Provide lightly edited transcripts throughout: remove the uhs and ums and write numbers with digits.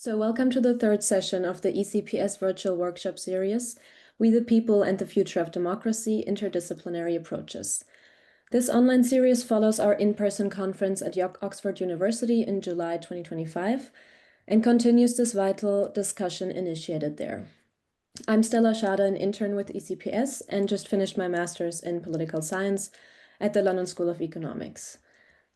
So welcome to the third session of the ECPS virtual workshop series, We the People and the Future of Democracy, Interdisciplinary Approaches. This online series follows our in-person conference at Oxford University in July 2025 and continues this vital discussion initiated there. I'm Stella Schade, an intern with ECPS, and just finished my master's in political science at the London School of Economics.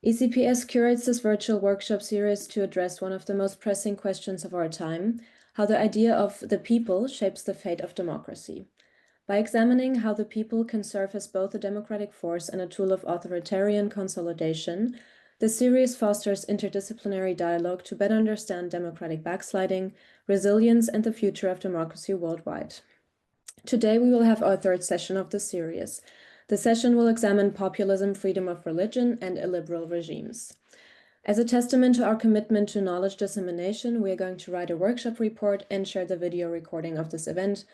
ECPS curates this virtual workshop series to address one of the most pressing questions of our time, how the idea of the people shapes the fate of democracy. By examining how the people can serve as both a democratic force and a tool of authoritarian consolidation, the series fosters interdisciplinary dialogue to better understand democratic backsliding, resilience, and the future of democracy worldwide. Today, we will have our third session of the series. The session will examine populism, freedom of religion, and illiberal regimes. As a testament to our commitment to knowledge dissemination, we are going to write a workshop report and share the video recording of this event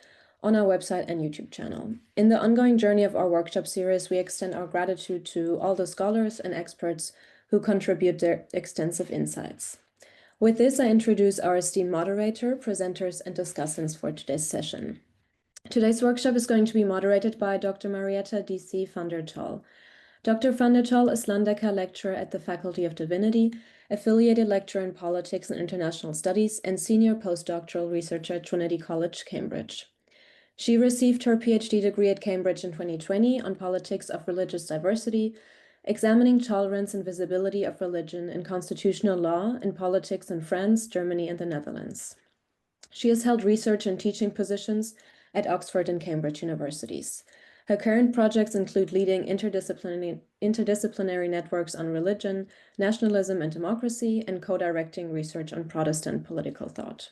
on our website and YouTube channel. In the ongoing journey of our workshop series, we extend our gratitude to all the scholars and experts who contribute their extensive insights. With this, I introduce our esteemed moderator, presenters, and discussants for today's session. Today's workshop is going to be moderated by Dr. Marietta D.C. van der Tal. Dr. van der Tal is Landecker Lecturer at the Faculty of Divinity, Affiliated Lecturer in Politics and International Studies, and Senior Postdoctoral Researcher at Trinity College, Cambridge. She received her PhD degree at Cambridge in 2020 on Politics of Religious Diversity, examining tolerance and visibility of religion in constitutional law and politics in France, Germany, and the Netherlands. She has held research and teaching positions at Oxford and Cambridge universities. Her current projects include leading interdisciplinary networks on religion, nationalism, and democracy, and co-directing research on Protestant political thought.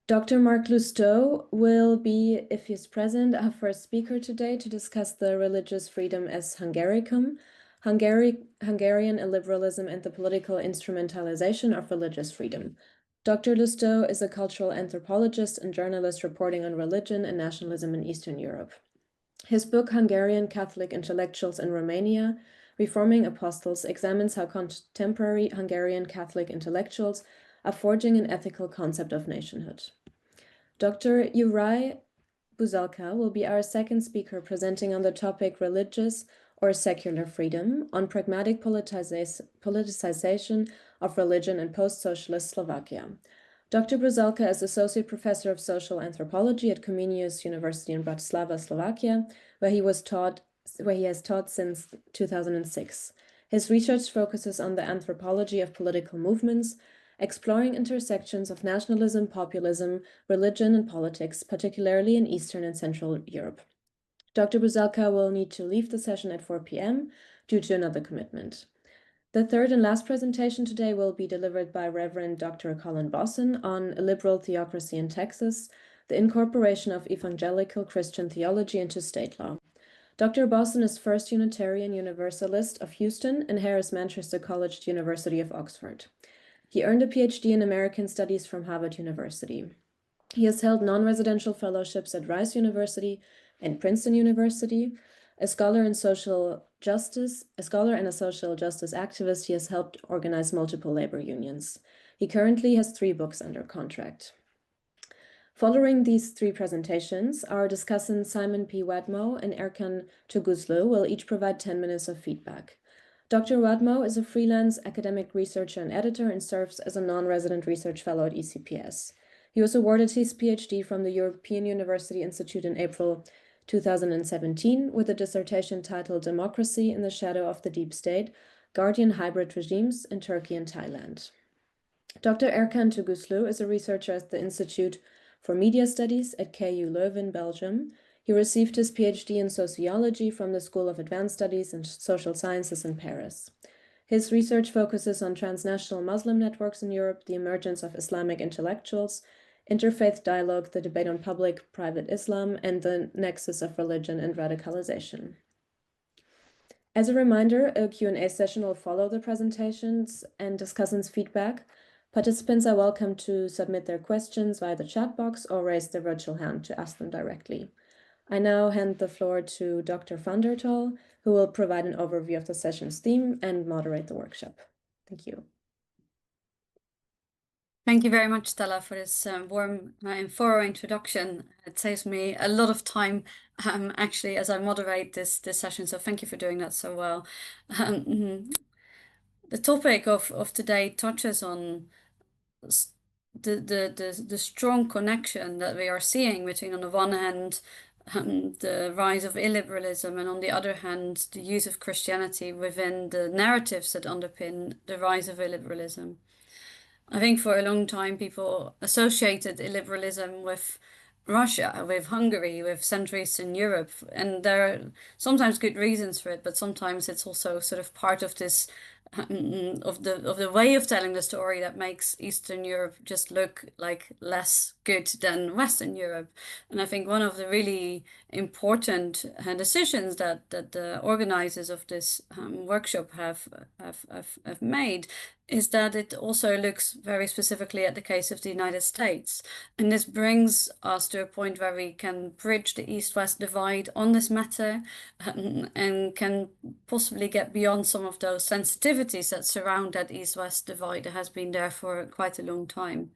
Dr. Marc Loustau will be, if he's present, our first speaker today to discuss the religious freedom as Hungaricum, Hungarian illiberalism, and the political instrumentalization of religious freedom. Dr. Loustau is a cultural anthropologist and journalist reporting on religion and nationalism in Eastern Europe. His book, Hungarian Catholic Intellectuals in Romania, Reforming Apostles, examines how contemporary Hungarian Catholic intellectuals are forging an ethical concept of nationhood. Dr. Juraj Buzalka will be our second speaker presenting on the topic religious or secular freedom on pragmatic politicization of religion in post-socialist Slovakia. Dr. Buzalka is Associate Professor of Social Anthropology at Comenius University in Bratislava, Slovakia, where he has taught since 2006. His research focuses on the anthropology of political movements, exploring intersections of nationalism, populism, religion, and politics, particularly in Eastern and Central Europe. Dr. Buzalka will need to leave the session at 4 p.m. due to another commitment. The third and last presentation today will be delivered by Reverend Dr. Colin Bossen on illiberal theocracy in Texas, the incorporation of evangelical Christian theology into state law. Dr. Bossen is First Unitarian Universalist of Houston and Harris Manchester College, University of Oxford. He earned a PhD in American Studies from Harvard University. He has held non-residential fellowships at Rice University and Princeton University. A scholar and a social justice activist, he has helped organize multiple labor unions. He currently has 3 books under contract. Following these 3 presentations, our discussants Simon P. Watmough and Erkan Toguslu will each provide 10 minutes of feedback. Dr. Watmough is a freelance academic researcher and editor and serves as a non-resident research fellow at ECPS. He was awarded his PhD from the European University Institute in April 2017 with a dissertation titled Democracy in the Shadow of the Deep State, Guardian Hybrid Regimes in Turkey and Thailand. Dr. Erkan Toguslu is a researcher at the Institute for Media Studies at KU Leuven, Belgium. He received his PhD in sociology from the School of Advanced Studies and Social Sciences in Paris. His research focuses on transnational Muslim networks in Europe, the emergence of Islamic intellectuals, interfaith dialogue, the debate on public-private Islam, and the nexus of religion and radicalization. As a reminder, a Q&A session will follow the presentations and discussants' feedback. Participants are welcome to submit their questions via the chat box or raise their virtual hand to ask them directly. I now hand the floor to Dr. van der Tal, who will provide an overview of the session's theme and moderate the workshop. Thank you. Thank you very much, Stella, for this warm and thorough introduction. It saves me a lot of time, actually, as I moderate this session. So thank you for doing that so well. The topic of today touches on the strong connection that we are seeing between, on the one hand, the rise of illiberalism, and on the other hand, the use of Christianity within the narratives that underpin the rise of illiberalism. I think for a long time people associated illiberalism with Russia, with Hungary, with Central Eastern Europe, and there are sometimes good reasons for it, but sometimes it's also sort of part of this of the way of telling the story that makes Eastern Europe just look like less good than Western Europe. And I think one of the really important decisions that the organizers of this workshop have made is that it also looks very specifically at the case of the United States. And this brings us to a point where we can bridge the East-West divide on this matter, and can possibly get beyond some of those sensitivities that surround that East-West divide that has been there for quite a long time.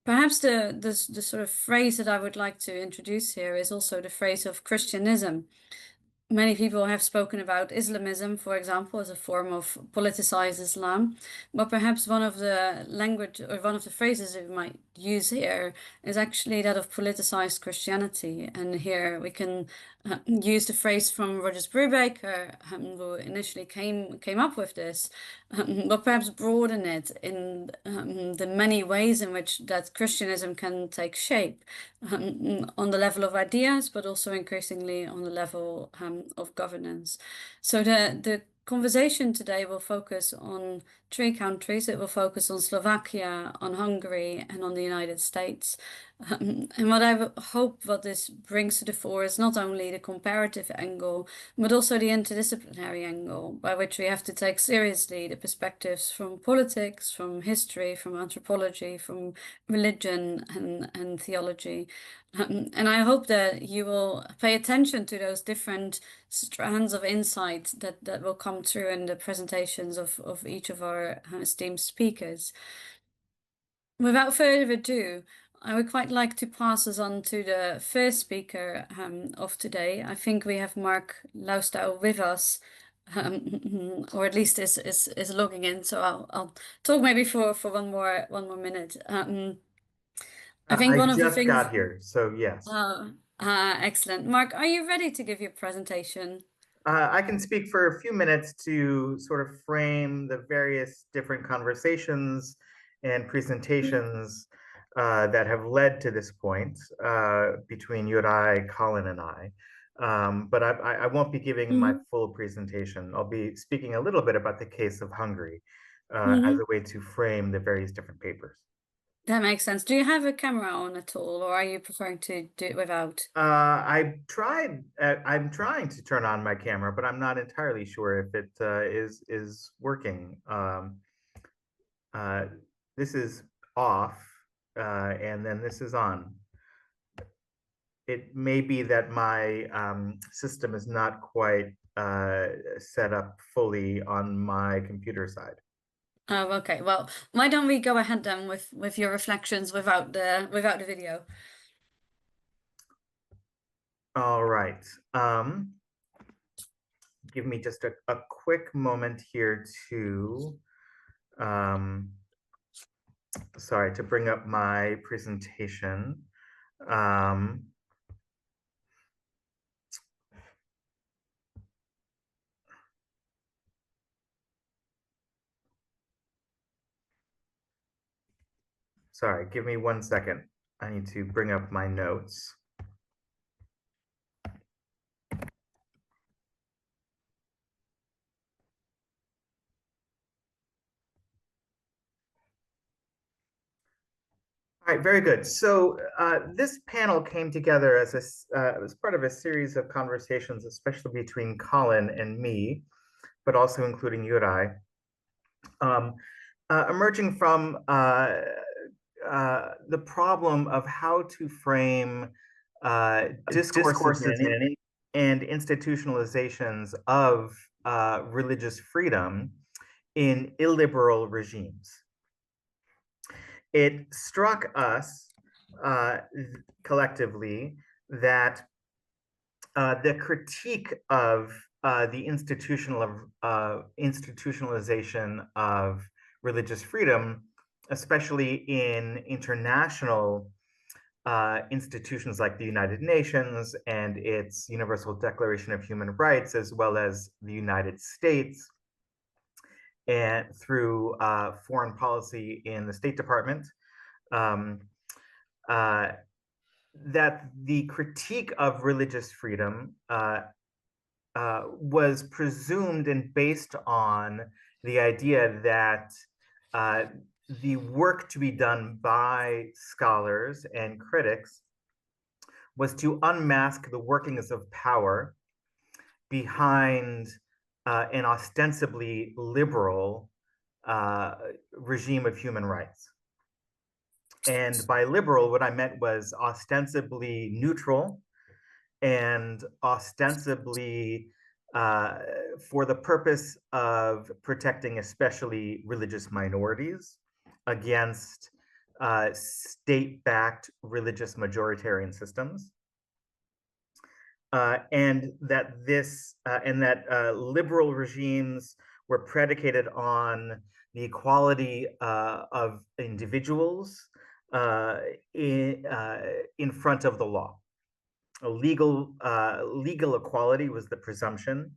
Perhaps the sort of phrase that I would like to introduce here is also the phrase of Christianism. Many people have spoken about Islamism, for example, as a form of politicized Islam, but perhaps one of the language or one of the phrases we might use here is actually that of politicized Christianity. And here we can use the phrase from Rogers Brubaker, who initially came up with this, but perhaps broaden it in the many ways in which that Christianism can take shape, on the level of ideas, but also increasingly on the level of governance. So the conversation today will focus on 3 countries. It will focus on Slovakia, on Hungary, and on the United States. And what I hope what this brings to the fore is not only the comparative angle, but also the interdisciplinary angle, by which we have to take seriously the perspectives from politics, from history, from anthropology, from religion and theology. And I hope that you will pay attention to those different strands of insight that will come through in the presentations of each of our esteemed speakers. Without further ado, I would quite like to pass us on to the first speaker of today. I think we have Marc Loustau with us, or at least is logging in. So I'll talk maybe for one more minute. I think one of the things. Got here, so yes. Excellent. Marc, are you ready to give your presentation? I can speak for a few minutes to sort of frame the various different conversations and presentations that have led to this point between Juraj, Colin, and I. But I won't be giving my full presentation. I'll be speaking a little bit about the case of Hungary as a way to frame the various different papers. That makes sense. Do you have a camera on at all, or are you preferring to do it without? I'm trying to turn on my camera, but I'm not entirely sure if it is working. This is off, and then this is on. It may be that my system is not quite set up fully on my computer side. Oh, okay. Well, why don't we go ahead then with your reflections without the video? All right. Give me just a quick moment here to sorry, to bring up my presentation. Sorry, give me 1 second. I need to bring up my notes. All right, very good. So this panel came together as part of a series of conversations, especially between Colin and me, but also including Juraj, emerging from the problem of how to frame discourses in and institutionalizations of religious freedom in illiberal regimes. it struck us collectively that the critique of the institutionalization of religious freedom, especially in international institutions like the United Nations and its Universal Declaration of Human Rights, as well as the United States, and through foreign policy in the State Department, that the critique of religious freedom was presumed and based on the idea that the work to be done by scholars and critics was to unmask the workings of power behind an ostensibly liberal regime of human rights. And by liberal, what I meant was ostensibly neutral and ostensibly for the purpose of protecting especially religious minorities against state-backed religious majoritarian systems. And that liberal regimes were predicated on the equality of individuals in front of the law. Legal equality was the presumption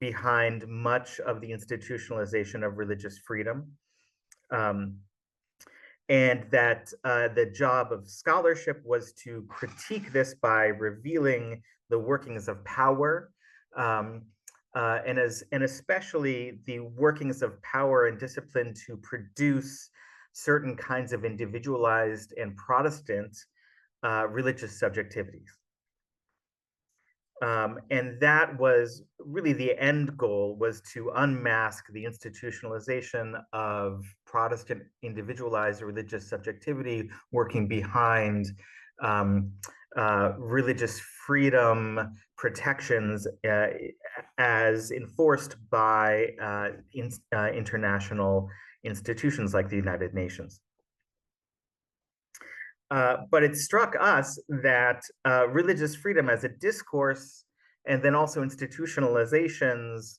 behind much of the institutionalization of religious freedom. And that the job of scholarship was to critique this by revealing the workings of power, and especially the workings of power and discipline to produce certain kinds of individualized and Protestant religious subjectivities. And that was really the end goal, was to unmask the institutionalization of Protestant individualized religious subjectivity working behind religious freedom protections as enforced by international institutions like the United Nations. But it struck us that religious freedom as a discourse and then also institutionalizations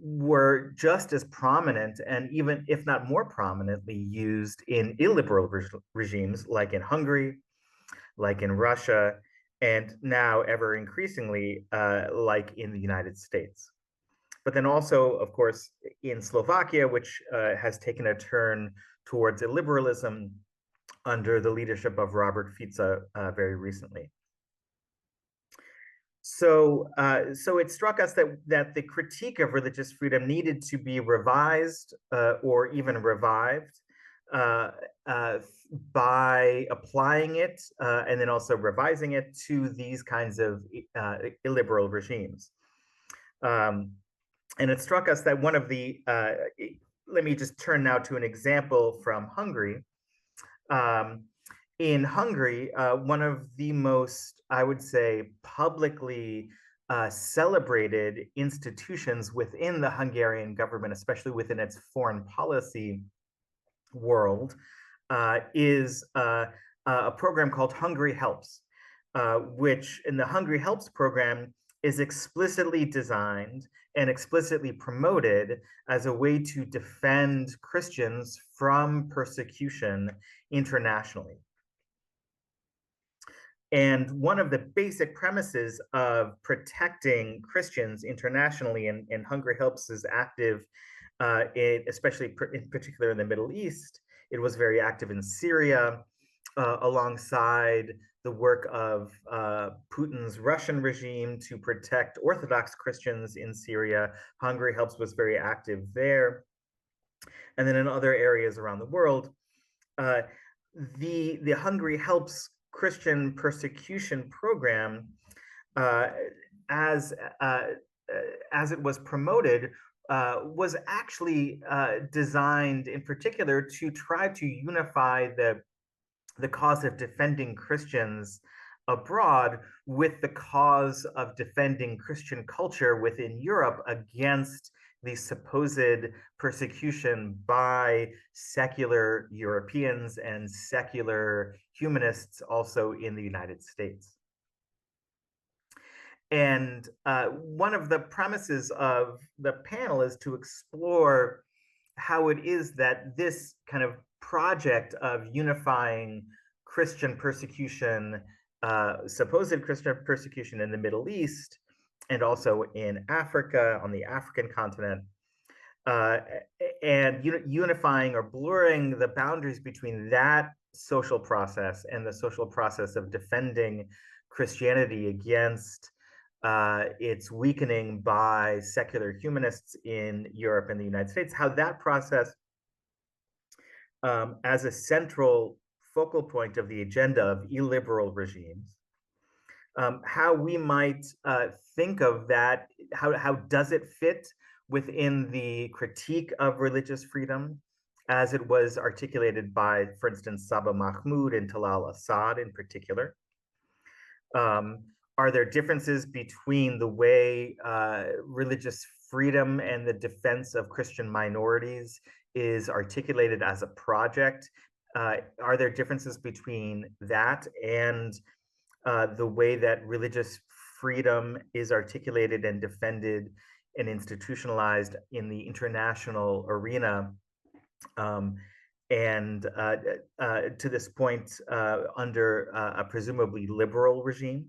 were just as prominent and even if not more prominently used in illiberal regimes like in Hungary, like in Russia, and now ever increasingly like in the United States. But then also, of course, in Slovakia, which has taken a turn towards illiberalism under the leadership of Robert Fico very recently. So it struck us that the critique of religious freedom needed to be revised or even revived by applying it and then also revising it to these kinds of illiberal regimes. And it struck us that one of the, let me just turn now to an example from Hungary. In Hungary, one of the most, I would say, publicly celebrated institutions within the Hungarian government, especially within its foreign policy world, is a program called Hungary Helps, which in the Hungary Helps program is explicitly designed and explicitly promoted as a way to defend Christians from persecution internationally. And one of the basic premises of protecting Christians internationally, and Hungary Helps is active, especially in particular in the Middle East. It was very active in Syria, alongside the work of Putin's Russian regime to protect Orthodox Christians in Syria. Hungary Helps was very active there. And then in other areas around the world, the Hungary Helps Christian persecution program, as it was promoted, was actually designed in particular to try to unify the cause of defending Christians abroad with the cause of defending Christian culture within Europe against the supposed persecution by secular Europeans and secular humanists also in the United States. And one of the premises of the panel is to explore how it is that this kind of project of unifying Christian persecution, supposed Christian persecution in the Middle East, and also in Africa, on the African continent, and unifying or blurring the boundaries between that social process and the social process of defending Christianity against its weakening by secular humanists in Europe and the United States, how that process, as a central focal point of the agenda of illiberal regimes, how we might think of that, how does it fit within the critique of religious freedom as it was articulated by, for instance, Saba Mahmoud and Talal Assad in particular? Are there differences between the way religious freedom and the defense of Christian minorities is articulated as a project? Are there differences between that and the way that religious freedom is articulated and defended and institutionalized in the international arena, and to this point under a presumably liberal regime?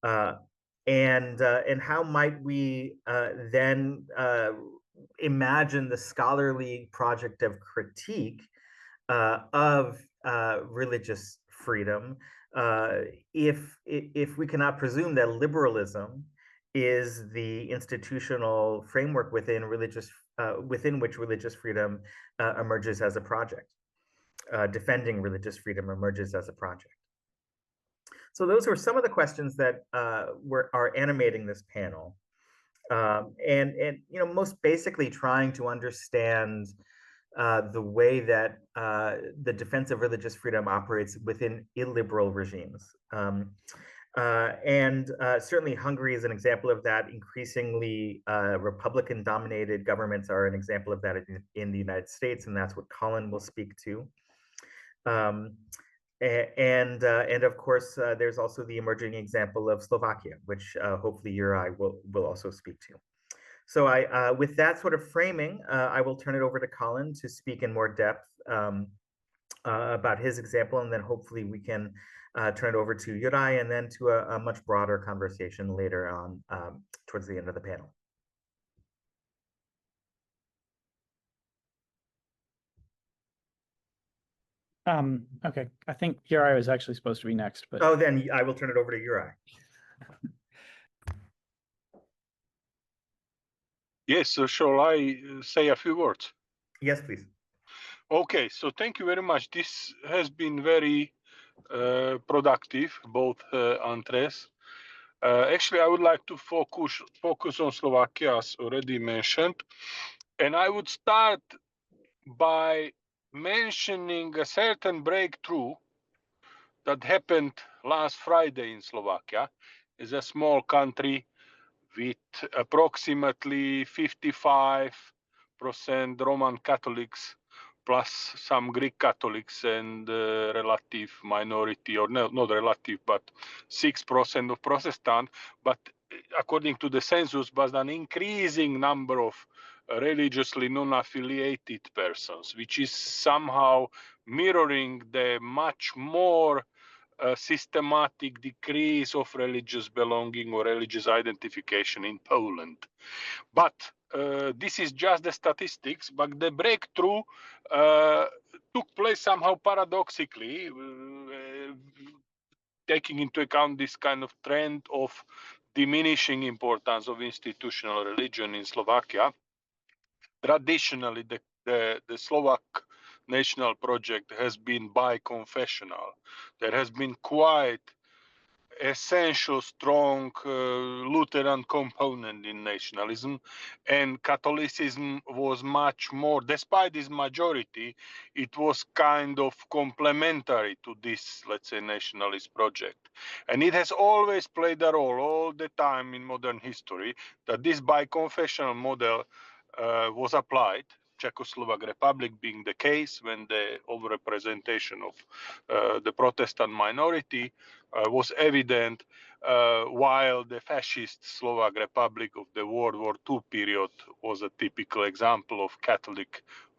And how might we then imagine the scholarly project of critique of religious freedom if we cannot presume that liberalism is the institutional framework within which religious freedom emerges as a project, defending religious freedom emerges as a project. So those were some of the questions that are animating this panel, and most basically trying to understand the way that the defense of religious freedom operates within illiberal regimes. Certainly Hungary is an example of that. Increasingly, Republican-dominated governments are an example of that in the United States, and that's what Colin will speak to. And of course, there's also the emerging example of Slovakia, which hopefully Juraj will also speak to. So with that sort of framing, I will turn it over to Colin to speak in more depth about his example, and then hopefully we can turn it over to Juraj and then to a much broader conversation later on towards the end of the panel. Okay, I think Juraj was actually supposed to be next, but oh, then I will turn it over to Juraj. Yes, so shall I say a few words? Yes, please. Okay, so thank you very much. This has been very productive, both entrées. Actually, I would like to focus on Slovakia, as already mentioned, and I would start by mentioning a certain breakthrough that happened last Friday in Slovakia. It's a small country with approximately 55% Roman Catholics plus some Greek Catholics and relative minority, or no, not relative, but 6% of Protestant. But according to the census, was an increasing number of religiously non-affiliated persons, which is somehow mirroring the much more systematic decrease of religious belonging or religious identification in Poland. But this is just the statistics, but the breakthrough took place somehow paradoxically, taking into account this kind of trend of diminishing importance of institutional religion in Slovakia. Traditionally, the Slovak national project has been bi-confessional. There has been quite essential, strong Lutheran component in nationalism, and Catholicism was much more, despite this majority, it was kind of complementary to this, let's say, nationalist project. And it has always played a role all the time in modern history that this biconfessional model was applied. Czechoslovak Republic being the case when the overrepresentation of the Protestant minority was evident, while the fascist Slovak Republic of the World War II period was a typical example of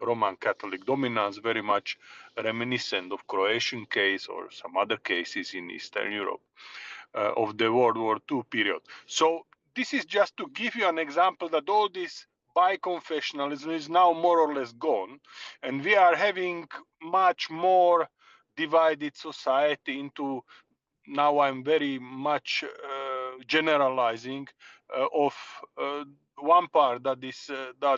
Roman Catholic dominance, very much reminiscent of Croatian case or some other cases in Eastern Europe of the World War II period. So this is just to give you an example that all this biconfessionalism is now more or less gone, and we are having much more divided society into, now I'm very much generalizing, of one part that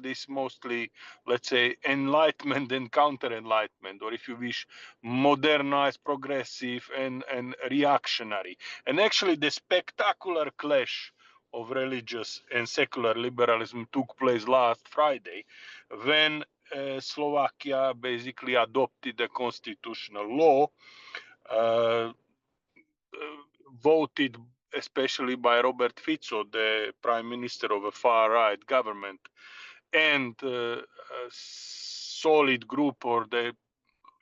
is mostly, let's say, enlightenment and counter-enlightenment, or if you wish, modernized, progressive, and reactionary. And actually the spectacular clash of religious and secular liberalism took place last Friday when Slovakia basically adopted a constitutional law voted especially by Robert Fico, the prime minister of a far-right government, and a solid group, or they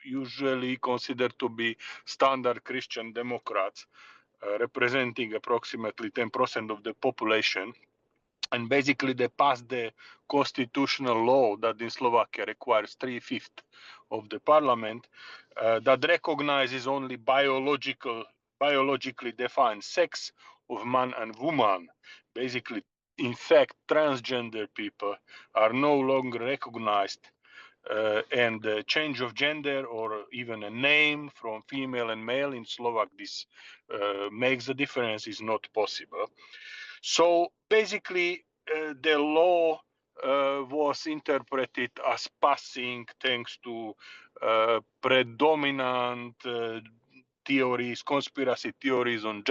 usually considered to be standard Christian Democrats, representing approximately 10% of the population. And basically they passed the constitutional law that in Slovakia requires 3/5 of the parliament, that recognizes only biologically defined sex of man and woman. Basically, in fact, transgender people are no longer recognized, and the change of gender or even a name from female and male in Slovak, this makes the difference, is not possible. So basically, the law was interpreted as passing thanks to predominant theories, conspiracy theories on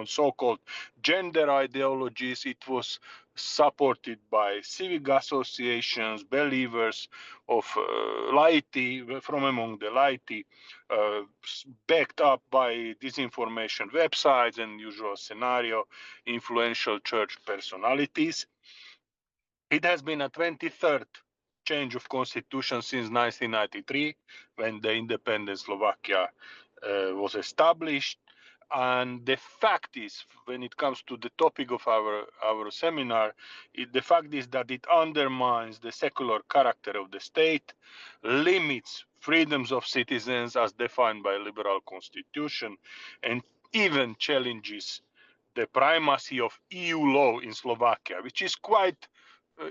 so-called gender ideologies. It was supported by civic associations, believers of laity, from among the laity, backed up by disinformation websites and usual scenario, influential church personalities. It has been a 23rd change of constitution since 1993, when the independent Slovakia was established. And the fact is, when it comes to the topic of our seminar, the fact is that it undermines the secular character of the state, limits freedoms of citizens as defined by liberal constitution, and even challenges the primacy of EU law in Slovakia, which is quite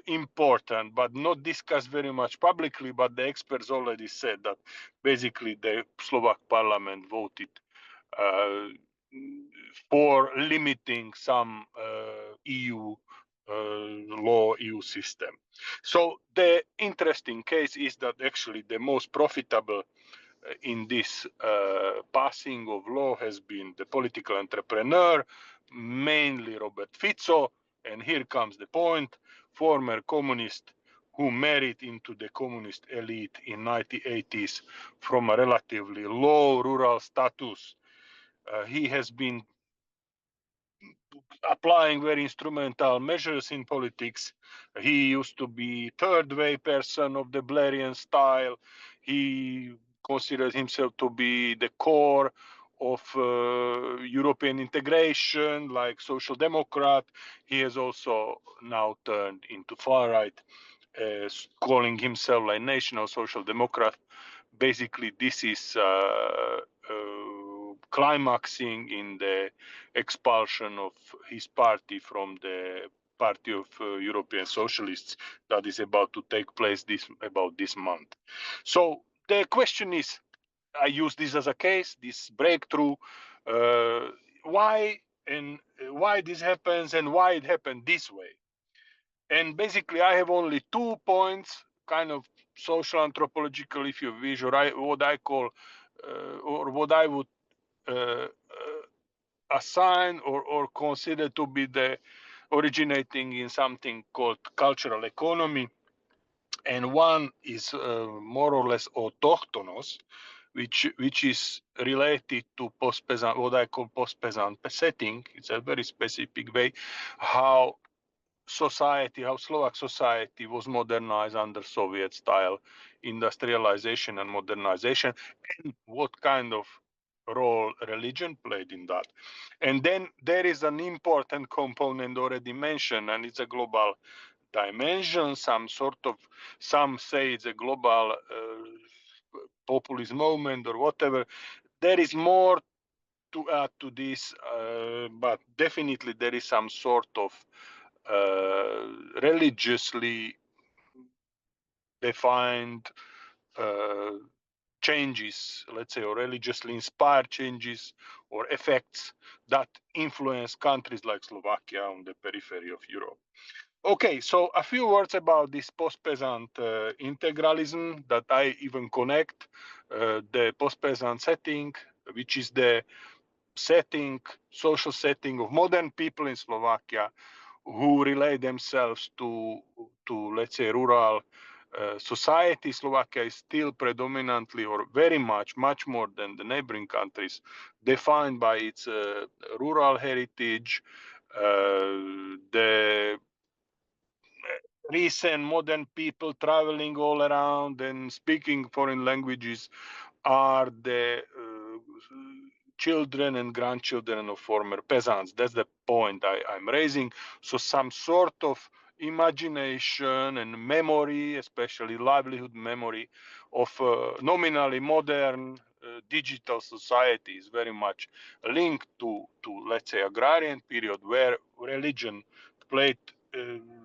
important, but not discussed very much publicly. But the experts already said that basically the Slovak parliament voted for limiting some EU law, EU system. So the interesting case is that actually the most profitable in this passing of law has been the political entrepreneur, mainly Robert Fico. And here comes the point: former communist who married into the communist elite in 1980s from a relatively low rural status. He has been applying very instrumental measures in politics. He used to be third way person of the Blairian style. He considered himself to be the core of European integration, like social democrat. He has also now turned into far right, calling himself like national social democrat. Basically, this is climaxing in the expulsion of his party from the Party of European Socialists that is about to take place this month. So the question is, I use this as a case, this breakthrough, why this happens and why it happened this way. And basically, I have only 2 points, kind of social anthropological, if you wish, or what I call, or what I would assigned or considered to be the originating in something called cultural economy, and one is more or less autochthonous, which is related to post-peasant, what I call post-peasant setting. It's a very specific way how Slovak society was modernized under Soviet-style industrialization and modernization, and what kind of role religion played in that. And then there is an important component already mentioned, and it's a global dimension, some say it's a global populist movement or whatever. There is more to add to this, but definitely there is some sort of religiously defined changes, let's say, or religiously inspired changes or effects that influence countries like Slovakia on the periphery of Europe. Okay, so a few words about this post-peasant integralism that I even connect the post-peasant setting, which is the social setting of modern people in Slovakia who relate themselves to let's say, rural society. Slovakia is still predominantly, or very much more than the neighboring countries, defined by its rural heritage. The recent modern people traveling all around and speaking foreign languages are the children and grandchildren of former peasants. That's the point I'm raising. So some sort of imagination and memory, especially livelihood memory, of nominally modern digital society is very much linked to let's say, agrarian period, where religion played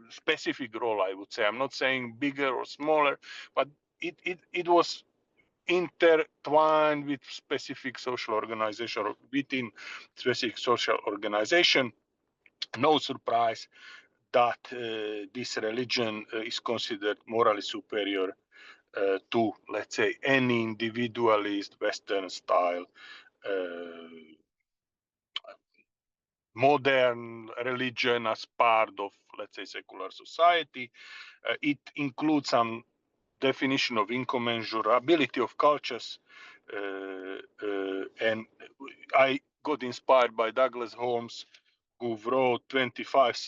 specific role, I would say. I'm not saying bigger or smaller, but it was intertwined with specific social organization, or within specific social organization. No surprise that this religion is considered morally superior to, let's say, any individualist Western style modern religion as part of, let's say, secular society. It includes some definition of incommensurability of cultures, and I got inspired by Douglas Holmes, who wrote 25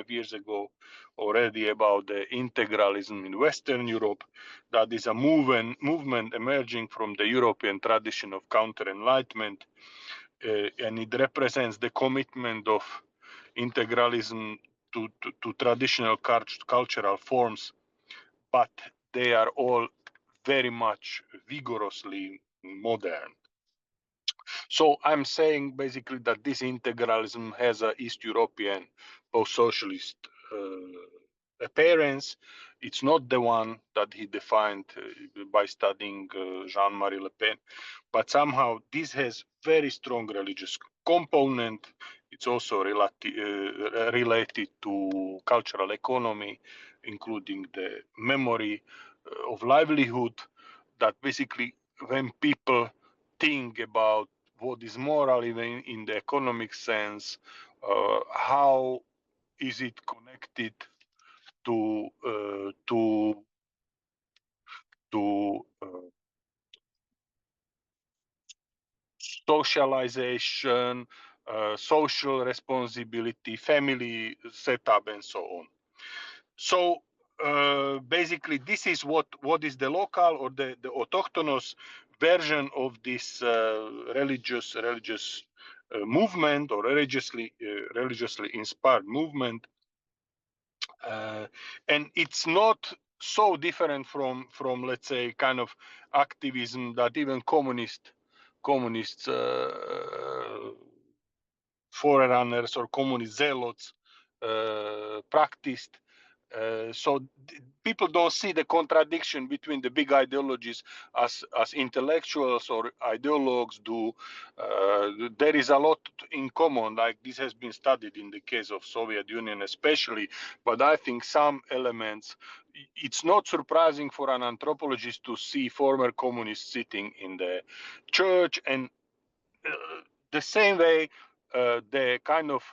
years ago already about the integralism in Western Europe. That is a movement emerging from the European tradition of counter-enlightenment, and it represents the commitment of integralism to traditional cultural forms, but they are all very much vigorously modern. So I'm saying basically that this integralism has an East European post-socialist appearance. It's not the one that he defined by studying Jean-Marie Le Pen, but somehow this has very strong religious component. It's also related to cultural economy, including the memory of livelihood, that basically when people think about what is moral even in the economic sense, how is it connected to socialization, social responsibility, family setup, and so on. So basically, this is what is the local or the autochthonous version of this religious movement, or religiously inspired movement, and it's not so different from let's say, kind of activism that even communists forerunners or communist zealots practiced. So people don't see the contradiction between the big ideologies as intellectuals or ideologues do. There is a lot in common, like this has been studied in the case of Soviet Union especially, but I think some elements, it's not surprising for an anthropologist to see former communists sitting in the church, and the same way, the kind of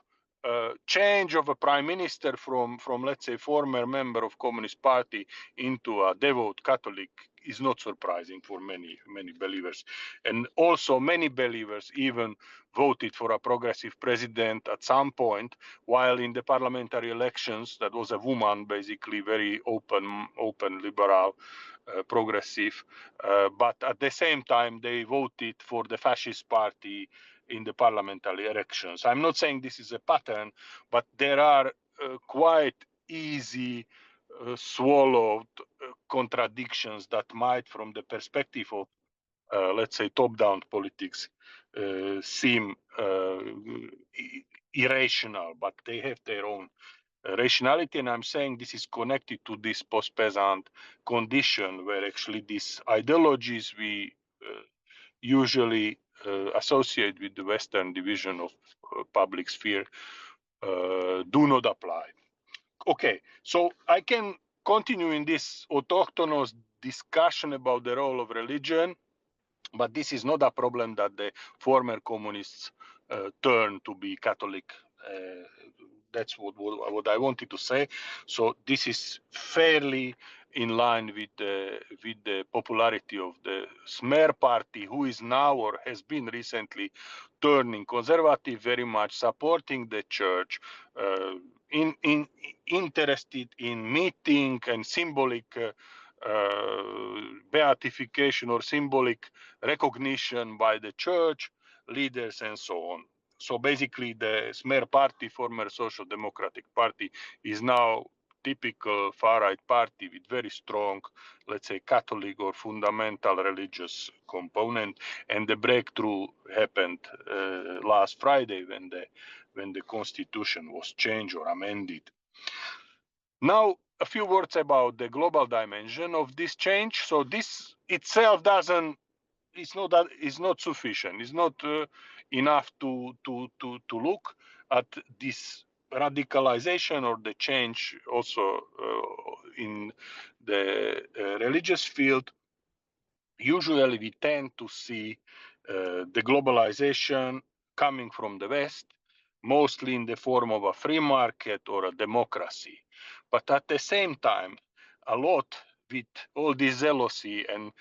change of a prime minister from let's say former member of Communist Party into a devout Catholic is not surprising for many believers, and also many believers even voted for a progressive president at some point, while in the parliamentary elections that was a woman, basically very open liberal, progressive, but at the same time they voted for the fascist party in the parliamentary elections. I'm not saying this is a pattern, but there are quite easy swallowed contradictions that might, from the perspective of let's say top-down politics, seem irrational, but they have their own rationality. And I'm saying this is connected to this post-peasant condition, where actually these ideologies we usually associate with the Western division of public sphere do not apply. Okay, so I can continue in this autochthonous discussion about the role of religion, but this is not a problem that the former communists turn to be Catholic. That's what I wanted to say. So this is fairly in line with the popularity of the Smer party, who is now or has been recently turning conservative, very much supporting the church, interested in meeting and symbolic beatification or symbolic recognition by the church leaders and so on. So basically the Smer party, former Social Democratic Party, is now typical far-right party with very strong, let's say, Catholic or fundamental religious component. And the breakthrough happened last Friday when the constitution was changed or amended. Now, a few words about the global dimension of this change. So this itself is not sufficient. It's not enough to look at this radicalization or the change also in the religious field. Usually we tend to see the globalization coming from the West, mostly in the form of a free market or a democracy. But at the same time, a lot with all this jealousy and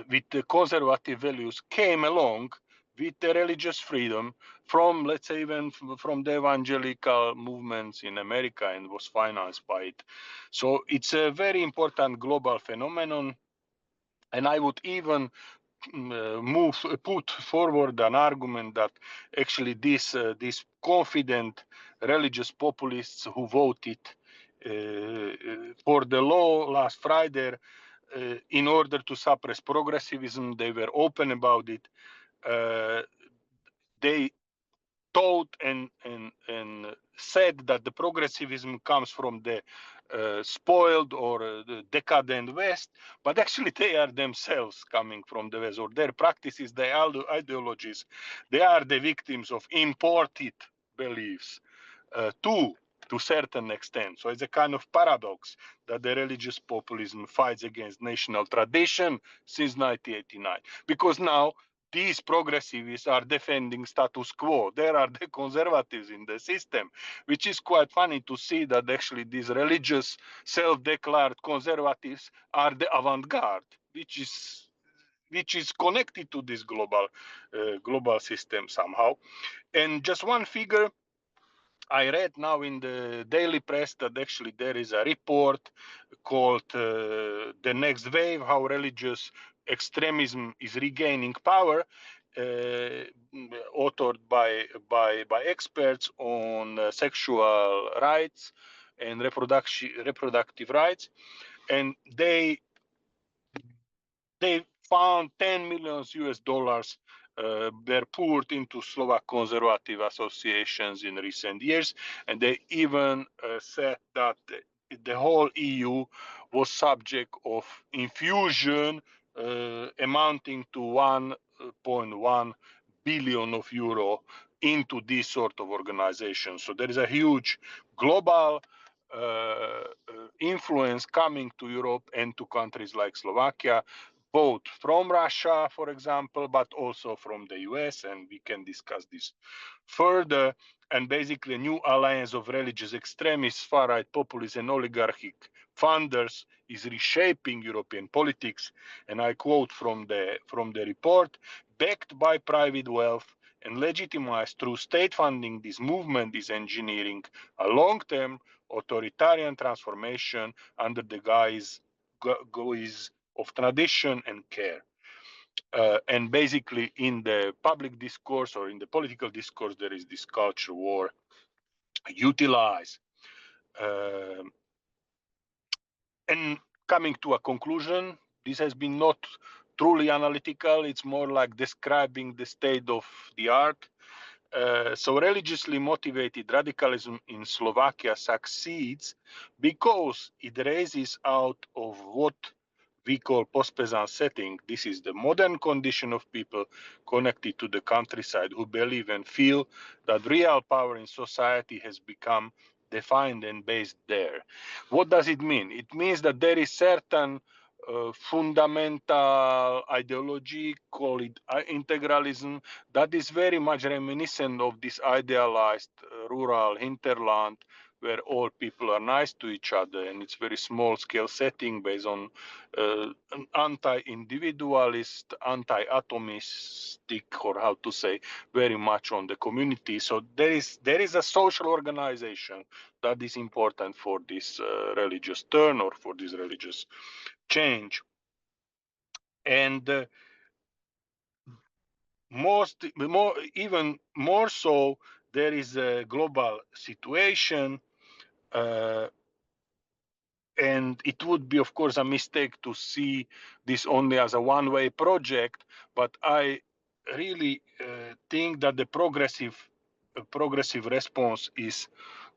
with the conservative values came along with the religious freedom from, let's say, even from the evangelical movements in America, and was financed by it. So it's a very important global phenomenon. And I would even put forward an argument that actually these confident religious populists who voted for the law last Friday, in order to suppress progressivism, they were open about it. They thought and said that the progressivism comes from the spoiled or the decadent West, but actually they are themselves coming from the West, or their practices, their ideologies, they are the victims of imported beliefs to a certain extent. So it's a kind of paradox that the religious populism fights against national tradition since 1989, because now these progressivists are defending status quo. There are the conservatives in the system, which is quite funny to see that actually these religious self-declared conservatives are the avant-garde, which is connected to this global system somehow. And just one figure, I read now in the daily press that actually there is a report called The Next Wave, how religious extremism is regaining power, authored by experts on sexual rights and reproductive rights. And they found 10 million US dollars were poured into Slovak conservative associations in recent years, and they even said that the whole EU was subject of infusion amounting to 1.1 billion of euro into this sort of organization. So there is a huge global influence coming to Europe and to countries like Slovakia both from Russia, for example, but also from the US, and we can discuss this further. And basically a new alliance of religious extremists, far-right populists and oligarchic funders is reshaping European politics. And I quote from the report, backed by private wealth and legitimized through state funding, this movement is engineering a long-term authoritarian transformation under the guise of tradition and care. And basically in the public discourse or in the political discourse, there is this culture war, utilize. And coming to a conclusion, this has been not truly analytical. It's more like describing the state of the art. So religiously motivated radicalism in Slovakia succeeds because it raises out of what we call post-peasant setting. This is the modern condition of people connected to the countryside who believe and feel that real power in society has become defined and based there. What does it mean? It means that there is certain fundamental ideology, call it integralism, that is very much reminiscent of this idealized rural hinterland where all people are nice to each other, and it's very small scale setting based on an anti-individualist, anti-atomistic, or how to say, very much on the community. So there is a social organization that is important for this religious turn or for this religious change. And even more so, there is a global situation, and it would be, of course, a mistake to see this only as a one-way project. But I really think that the progressive response is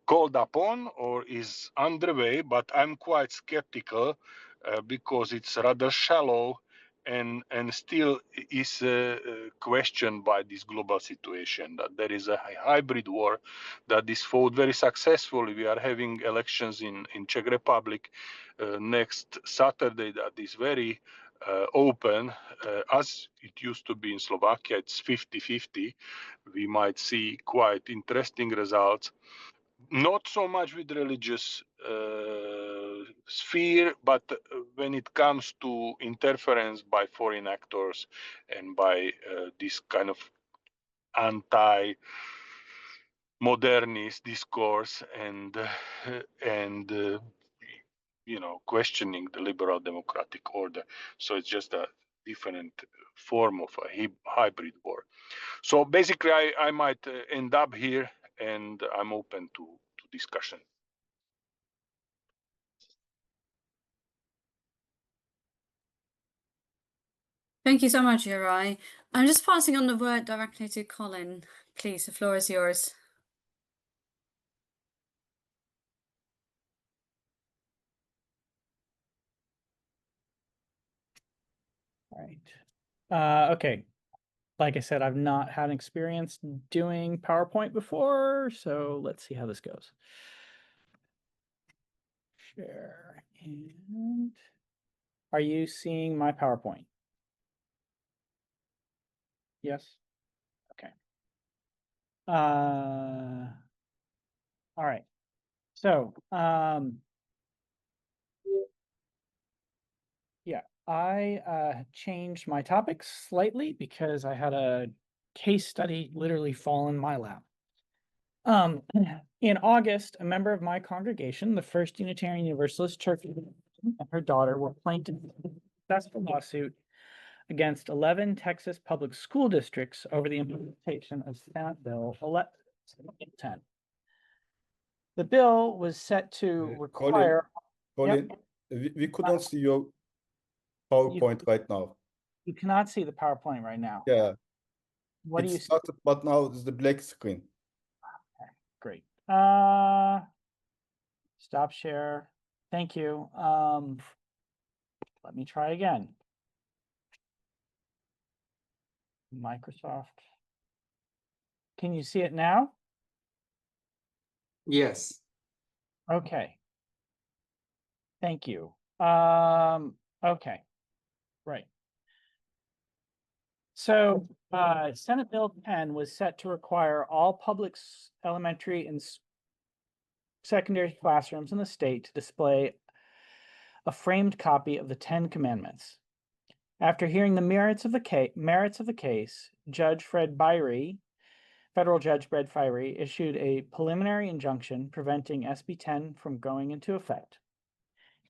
called upon or is underway, but I'm quite skeptical because it's rather shallow and still is questioned by this global situation, that there is a hybrid war that is fought very successfully. We are having elections in Czech Republic next Saturday that is very open, as it used to be in Slovakia. It's 50-50. We might see quite interesting results. Not so much with religious sphere, but when it comes to interference by foreign actors and by this kind of anti-modernist discourse and questioning the liberal democratic order. So it's just a different form of a hybrid war. So basically, I might end up here, and I'm open to discussion. Thank you so much, Juraj. I'm just passing on the word directly to Colin. Please, the floor is yours. All right. Okay. Like I said, I've not had experience doing PowerPoint before, so let's see how this goes. Share. And are you seeing my PowerPoint? Yes. Okay. All right. So, yeah, I changed my topics slightly because I had a case study literally fall in my lap. In August, a member of my congregation, the First Unitarian Universalist Church, and her daughter were plaintiffs in a successful lawsuit against 11 Texas public school districts over the implementation of Senate Bill 1110. The bill was set to require. Colin, we couldn't see your PowerPoint right now. You cannot see the PowerPoint right now. Yeah. What do you see? Started, but now it's the black screen. Okay, great. Stop share. Thank you. Let me try again. Microsoft. Can you see it now? Yes. Okay. Thank you. Okay. Right. So Senate Bill 10 was set to require all public elementary and secondary classrooms in the state to display a framed copy of the 10 Commandments. After hearing the merits of the case, Federal Judge Fred Fiery issued a preliminary injunction preventing SB 10 from going into effect.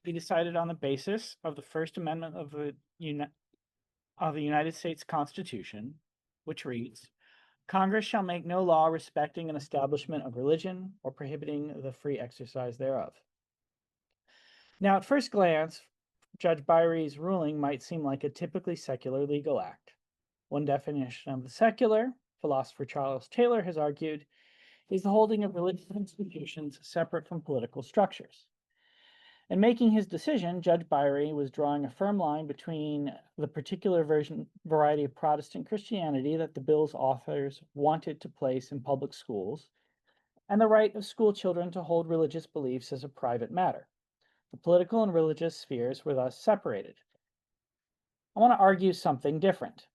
He decided on the basis of the First Amendment of the United States Constitution, which reads, Congress shall make no law respecting an establishment of religion or prohibiting the free exercise thereof. Now, at first glance, Judge Byree's ruling might seem like a typically secular legal act. One definition of the secular, philosopher Charles Taylor has argued, is the holding of religious institutions separate from political structures. In making his decision, Judge Byree was drawing a firm line between the particular variety of Protestant Christianity that the bill's authors wanted to place in public schools and the right of school children to hold religious beliefs as a private matter. The political and religious spheres were thus separated. I want to argue something different.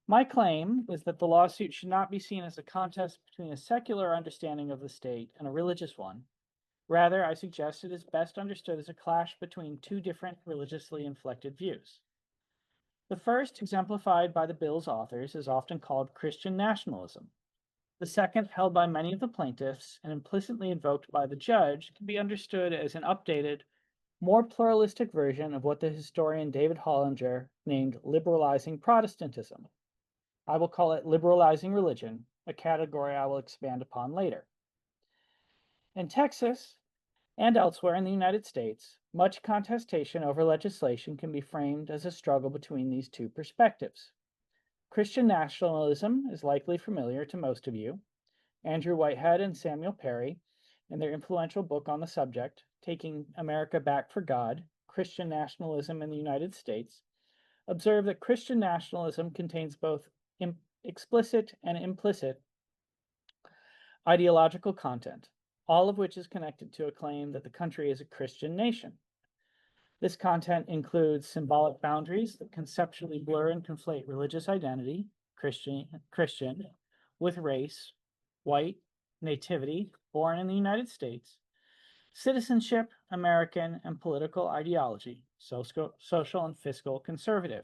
My claim is that the lawsuit should not be seen as a contest between a secular understanding of the state and a religious one. Rather, I suggest it is best understood as a clash between two different religiously inflected views. The first, exemplified by the bill's authors, is often called Christian nationalism. The second, held by many of the plaintiffs and implicitly invoked by the judge, can be understood as an updated, more pluralistic version of what the historian David Hollinger named liberalizing Protestantism. I will call it liberalizing religion, a category I will expand upon later. In Texas and elsewhere in the United States, much contestation over legislation can be framed as a struggle between these two perspectives. Christian nationalism is likely familiar to most of you. Andrew Whitehead and Samuel Perry, in their influential book on the subject, Taking America Back for God, Christian Nationalism in the United States, observe that Christian nationalism contains both explicit and implicit ideological content, all of which is connected to a claim that the country is a Christian nation. This content includes symbolic boundaries that conceptually blur and conflate religious identity, Christian, with race, white, nativity, born in the United States, citizenship, American, and political ideology, social and fiscal conservative.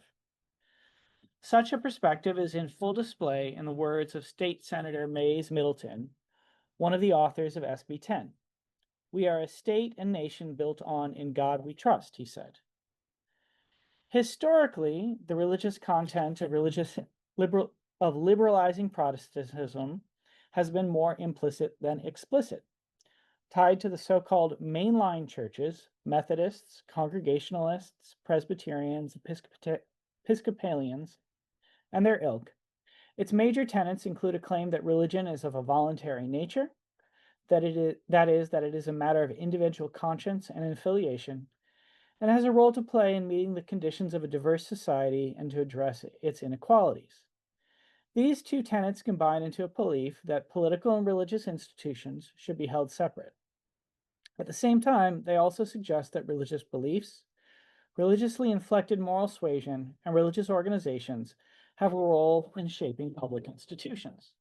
Such a perspective is in full display in the words of State Senator Mays Middleton, one of the authors of SB 10. We are a state and nation built on "In God We Trust," he said. Historically, the religious content of liberalizing Protestantism has been more implicit than explicit, tied to the so-called mainline churches, Methodists, Congregationalists, Presbyterians, Episcopalians, and their ilk. Its major tenets include a claim that religion is of a voluntary nature, that it is a matter of individual conscience and affiliation, and has a role to play in meeting the conditions of a diverse society and to address its inequalities. These two tenets combine into a belief that political and religious institutions should be held separate. At the same time, they also suggest that religious beliefs, religiously inflected moral suasion, and religious organizations have a role in shaping public institutions.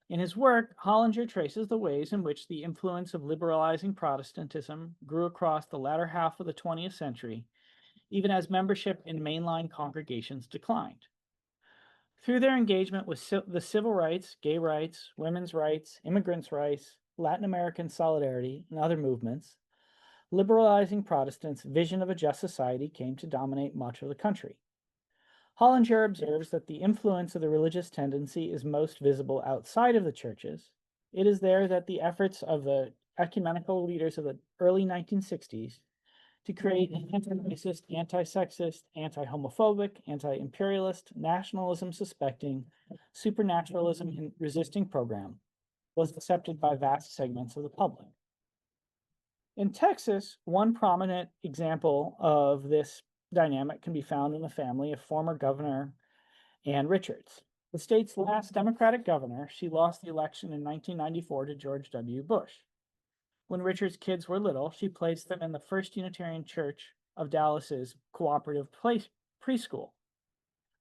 In his work, Hollinger traces the ways in which the influence of liberalizing Protestantism grew across the latter half of the 20th century, even as membership in mainline congregations declined. Through their engagement with the civil rights, gay rights, women's rights, immigrants' rights, Latin American solidarity, and other movements, liberalizing Protestants' vision of a just society came to dominate much of the country. Hollinger observes that the influence of the religious tendency is most visible outside of the churches. It is there that the efforts of the ecumenical leaders of the early 1960s to create an anti-racist, anti-sexist, anti-homophobic, anti-imperialist, nationalism-suspecting, supernaturalism resisting program was accepted by vast segments of the public. In Texas, one prominent example of this dynamic can be found in the family of former Governor Ann Richards. The state's last Democratic governor, she lost the election in 1994 to George W. Bush. When Richards' kids were little, she placed them in the First Unitarian Church of Dallas's cooperative preschool.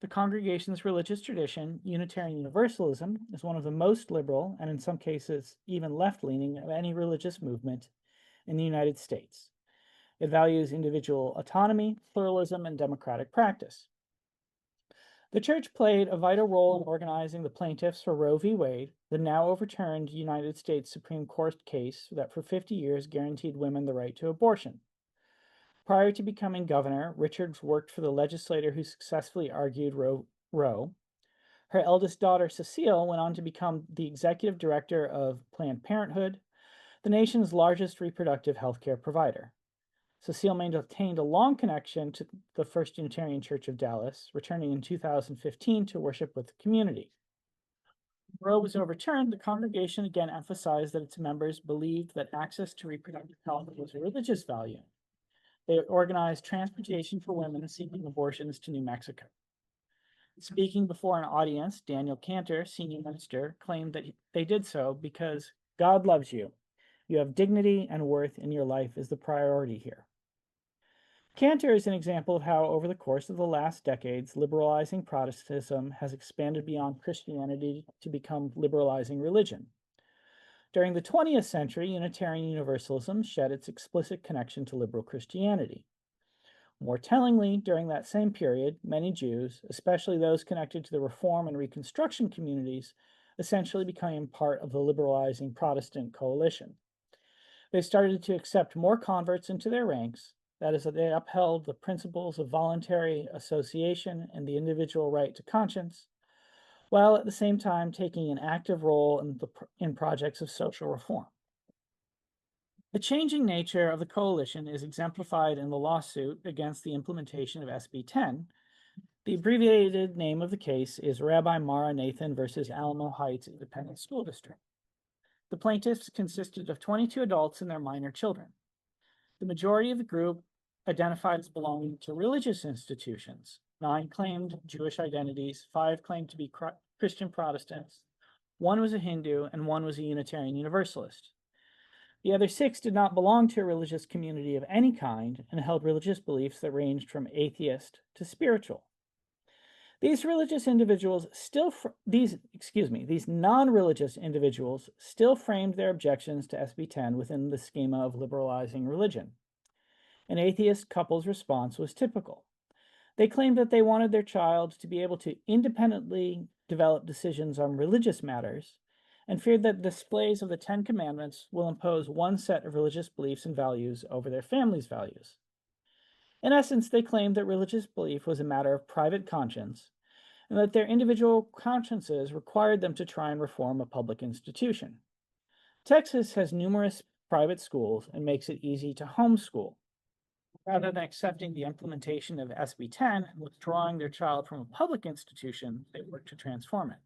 The congregation's religious tradition, Unitarian Universalism, is one of the most liberal and in some cases even left-leaning of any religious movement in the United States. It values individual autonomy, pluralism, and democratic practice. The church played a vital role in organizing the plaintiffs for Roe v. Wade, the now overturned United States Supreme Court case that for 50 years guaranteed women the right to abortion. Prior to becoming governor, Richards worked for the legislator who successfully argued Roe. Her eldest daughter, Cecile, went on to become the executive director of Planned Parenthood, the nation's largest reproductive health care provider. Cecile maintained a long connection to the First Unitarian Church of Dallas, returning in 2015 to worship with the community. When Roe was overturned, the congregation again emphasized that its members believed that access to reproductive health was a religious value. They organized transportation for women seeking abortions to New Mexico. Speaking before an audience, Daniel Cantor, senior minister, claimed that they did so because God loves you. You have dignity and worth, and your life is the priority here. Cantor is an example of how, over the course of the last decades, liberalizing Protestantism has expanded beyond Christianity to become liberalizing religion. During the 20th century, Unitarian Universalism shed its explicit connection to liberal Christianity. More tellingly, during that same period, many Jews, especially those connected to the Reform and Reconstruction communities, essentially became part of the liberalizing Protestant coalition. They started to accept more converts into their ranks, that is, that they upheld the principles of voluntary association and the individual right to conscience, while at the same time taking an active role in projects of social reform. The changing nature of the coalition is exemplified in the lawsuit against the implementation of SB 10. The abbreviated name of the case is Rabbi Mara Nathan versus Alamo Heights Independent School District. The plaintiffs consisted of 22 adults and their minor children. The majority of the group identified as belonging to religious institutions. 9 claimed Jewish identities, 5 claimed to be Christian Protestants, 1 was a Hindu, and 1 was a Unitarian Universalist. The other 6 did not belong to a religious community of any kind and held religious beliefs that ranged from atheist to spiritual. These non-religious individuals still framed their objections to SB 10 within the schema of liberalizing religion. An atheist couple's response was typical. They claimed that they wanted their child to be able to independently develop decisions on religious matters and feared that displays of the 10 Commandments will impose one set of religious beliefs and values over their family's values. In essence, they claimed that religious belief was a matter of private conscience and that their individual consciences required them to try and reform a public institution. Texas has numerous private schools and makes it easy to homeschool. Rather than accepting the implementation of SB 10 and withdrawing their child from a public institution, they work to transform it.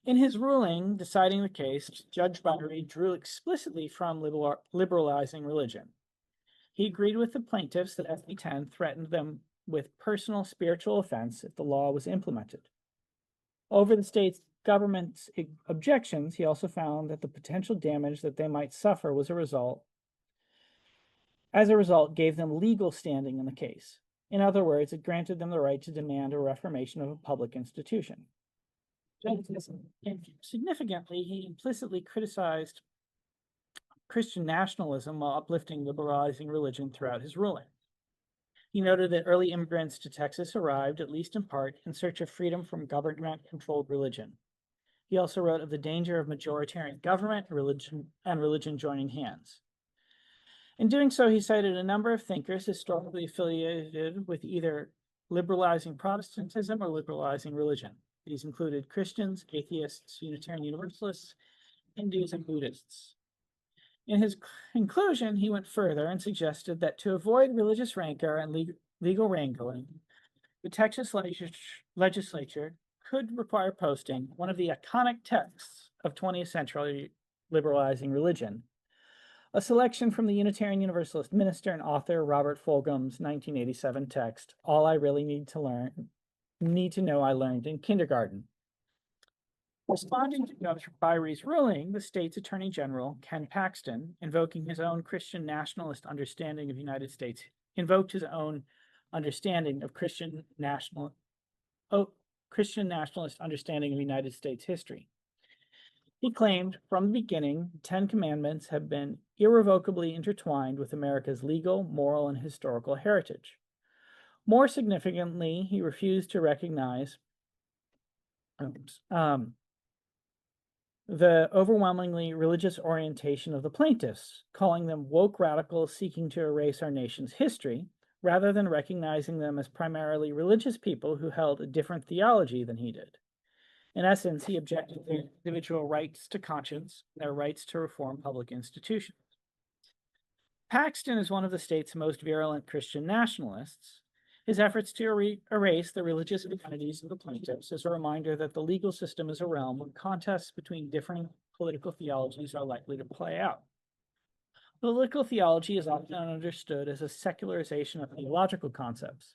In his ruling deciding the case, Judge Buttery drew explicitly from liberalizing religion. He agreed with the plaintiffs that SB 10 threatened them with personal spiritual offense if the law was implemented. Over the state's government's objections, he also found that the potential damage that they might suffer was as a result, gave them legal standing in the case. In other words, it granted them the right to demand a reformation of a public institution. Significantly, he implicitly criticized Christian nationalism while uplifting liberalizing religion throughout his ruling. He noted that early immigrants to Texas arrived, at least in part, in search of freedom from government-controlled religion. He also wrote of the danger of majoritarian government and religion joining hands. In doing so, he cited a number of thinkers historically affiliated with either liberalizing Protestantism or liberalizing religion. These included Christians, atheists, Unitarian Universalists, Hindus, and Buddhists. In his conclusion, he went further and suggested that to avoid religious rancor and legal wrangling, the Texas legislature could require posting one of the iconic texts of 20th century liberalizing religion, a selection from the Unitarian Universalist minister and author Robert Fulgham's 1987 text, All I Really Need to Know I Learned in Kindergarten. Responding to Judge Buttery's ruling, the state's Attorney General, Ken Paxton, invoking his own Christian nationalist understanding of the United States, invoked his own understanding of Christian nationalist understanding of United States history. He claimed from the beginning, the Ten Commandments have been irrevocably intertwined with America's legal, moral, and historical heritage. More significantly, he refused to recognize the overwhelmingly religious orientation of the plaintiffs, calling them woke radicals seeking to erase our nation's history, rather than recognizing them as primarily religious people who held a different theology than he did. In essence, he objected to their individual rights to conscience and their rights to reform public institutions. Paxton is one of the state's most virulent Christian nationalists. His efforts to erase the religious identities of the plaintiffs is a reminder that the legal system is a realm where contests between different political theologies are likely to play out. Political theology is often understood as a secularization of theological concepts.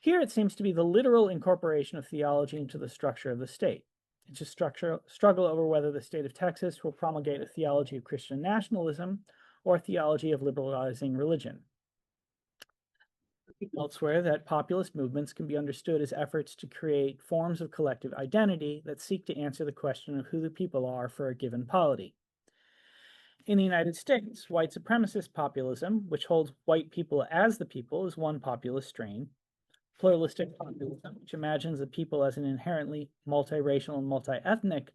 Here it seems to be the literal incorporation of theology into the structure of the state. It's a struggle over whether the state of Texas will promulgate a theology of Christian nationalism or a theology of liberalizing religion. Elsewhere, that populist movements can be understood as efforts to create forms of collective identity that seek to answer the question of who the people are for a given polity. In the United States, white supremacist populism, which holds white people as the people, is one populist strain. Pluralistic populism, which imagines the people as an inherently multiracial and multi-ethnic